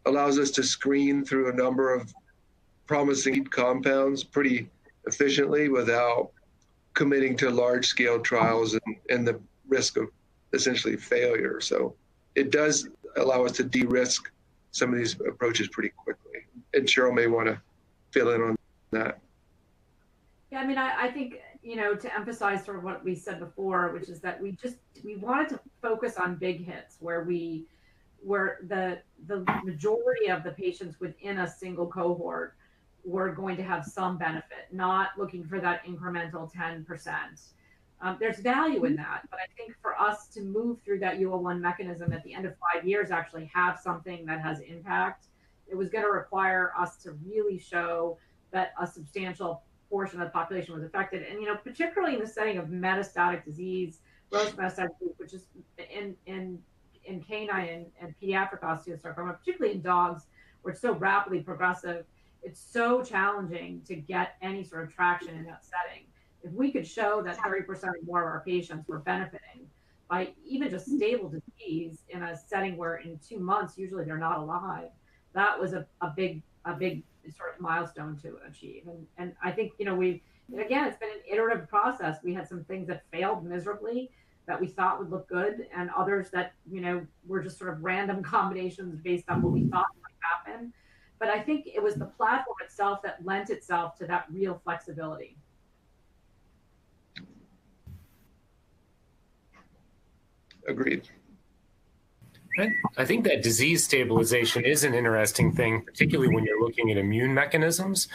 E: allows us to screen through a number of promising compounds pretty efficiently without committing to large-scale trials and the risk of essentially failure. So it does allow us to de-risk some of these approaches pretty quickly. And Cheryl may want to fill in on that.
L: Yeah, I mean, I think, to emphasize sort of what we said before, which is that we wanted to focus on big hits where the majority of the patients within a single cohort were going to have some benefit, not looking for that incremental 10%. There's value in that, but I think for us to move through that UO1 mechanism at the end of 5 years, actually have something that has impact, it was going to require us to really show that a substantial portion of the population was affected. And, particularly in the setting of metastatic disease, gross metastatic disease, which is in canine and pediatric osteosarcoma, particularly in dogs, where it's so rapidly progressive, it's so challenging to get any sort of traction in that setting. If we could show that 30% or more of our patients were benefiting by even just stable disease in a setting where in 2 months, usually they're not alive, that was a big sort of milestone to achieve. And I think, again, it's been an iterative process. We had some things that failed miserably that we thought would look good, and others that, were just sort of random combinations based on what we thought might happen. But I think it was the platform itself that lent itself to that real flexibility.
E: Agreed.
K: I think that disease stabilization is an interesting thing, particularly when you're looking at immune mechanisms.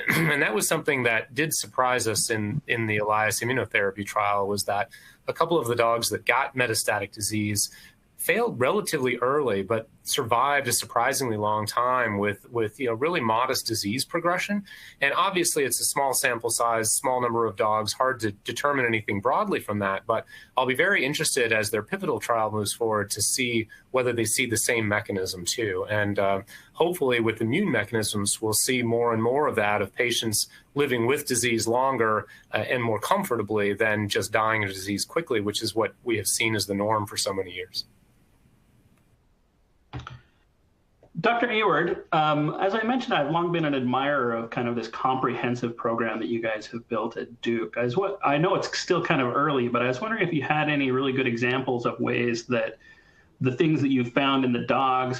K: And that was something that did surprise us in the Elias immunotherapy trial, was that a couple of the dogs that got metastatic disease failed relatively early, but survived a surprisingly long time with really modest disease progression. And obviously, it's a small sample size, small number of dogs, hard to determine anything broadly from that. But I'll be very interested as their pivotal trial moves forward to see whether they see the same mechanism too. And hopefully, with immune mechanisms, we'll see more and more of that, of patients living with disease longer and more comfortably than just dying of disease quickly, which is what we have seen as the norm for so many years.
C: Dr. Eward, as I mentioned, I've long been an admirer of kind of this comprehensive program that you guys have built at Duke. I know it's still kind of early, but I was wondering if you had any really good examples of ways that the things that you've found in the dogs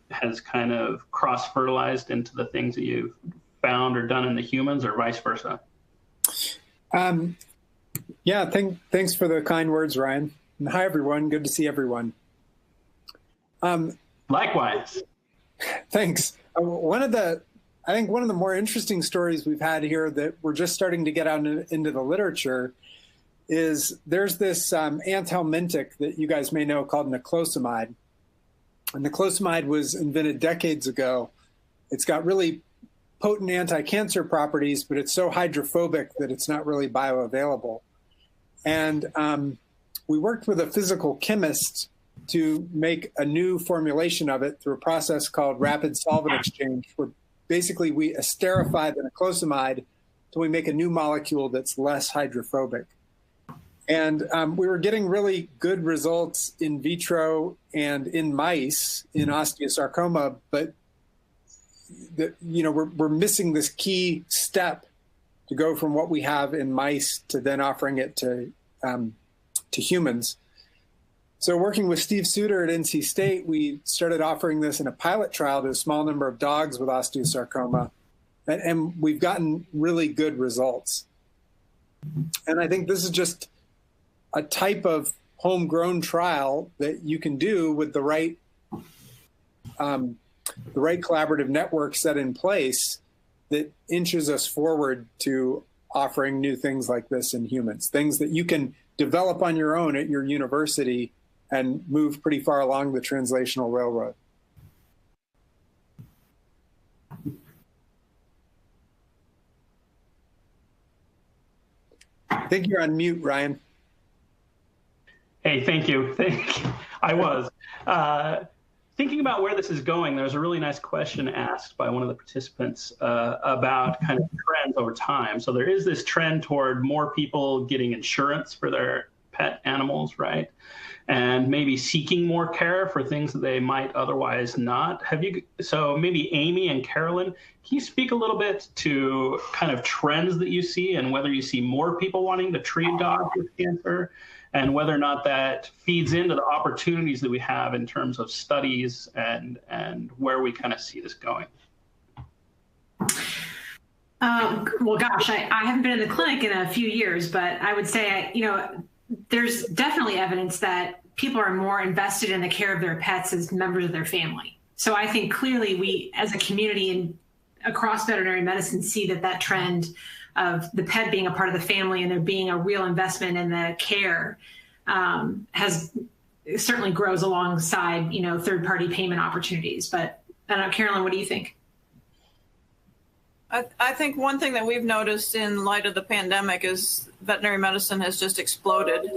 C: has kind of cross-fertilized into the things that you've found or done in the humans, or vice versa.
I: Yeah, thanks for the kind words, Ryan. And hi, everyone. Good to see everyone.
C: Likewise.
I: Thanks. I think one of the more interesting stories we've had here that we're just starting to get out into the literature is there's this anthelmintic that you guys may know called niclosamide. And niclosamide was invented decades ago. It's got really potent anti-cancer properties, but it's so hydrophobic that it's not really bioavailable. And we worked with a physical chemist to make a new formulation of it through a process called rapid solvent exchange, where basically we esterify the niclosamide till we make a new molecule that's less hydrophobic. And we were getting really good results in vitro and in mice in osteosarcoma, but we're missing this key step to go from what we have in mice to then offering it to humans. So working with Steve Suter at NC State, we started offering this in a pilot trial to a small number of dogs with osteosarcoma, and we've gotten really good results. And I think this is just a type of homegrown trial that you can do with the right collaborative network set in place that inches us forward to offering new things like this in humans, things that you can develop on your own at your university and move pretty far along the translational railroad. I think you're on mute, Ryan.
C: Hey, thank you. I was. Thinking about where this is going, there's a really nice question asked by one of the participants about kind of trends over time. So there is this trend toward more people getting insurance for their pet animals, right? And maybe seeking more care for things that they might otherwise not. So maybe Amy and Carolyn, can you speak a little bit to kind of trends that you see and whether you see more people wanting to treat dogs with cancer, and whether or not that feeds into the opportunities that we have in terms of studies and where we kind of see this going?
H: Well, gosh, I haven't been in the clinic in a few years, but I would say, there's definitely evidence that people are more invested in the care of their pets as members of their family. So I think clearly we, as a community and across veterinary medicine, see that trend of the pet being a part of the family and there being a real investment in the care certainly grows alongside, third-party payment opportunities. But I don't know, Carolyn, what do you think?
J: I think one thing that we've noticed in light of the pandemic is veterinary medicine has just exploded.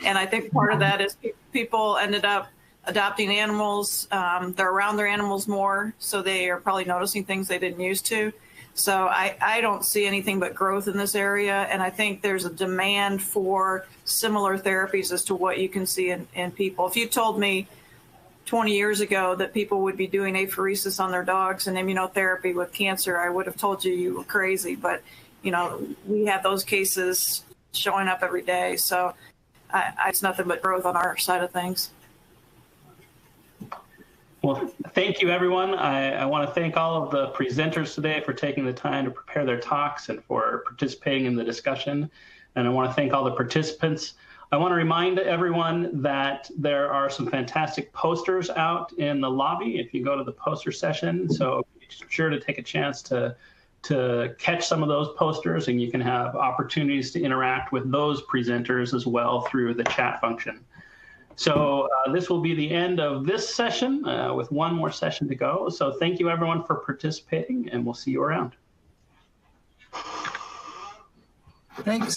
J: And I think part of that is people ended up adopting animals. They're around their animals more, so they are probably noticing things they didn't used to. So I don't see anything but growth in this area. And I think there's a demand for similar therapies as to what you can see in people. If you told me 20 years ago that people would be doing apheresis on their dogs and immunotherapy with cancer, I would have told you were crazy. But, we have those cases showing up every day. So it's nothing but growth on our side of things.
C: Well, thank you, everyone. I want to thank all of the presenters today for taking the time to prepare their talks and for participating in the discussion. And I want to thank all the participants. I want to remind everyone that there are some fantastic posters out in the lobby if you go to the poster session. So be sure to take a chance to catch some of those posters, and you can have opportunities to interact with those presenters as well through the chat function. So this will be the end of this session with one more session to go. So thank you, everyone, for participating, and we'll see you around.
D: Thanks.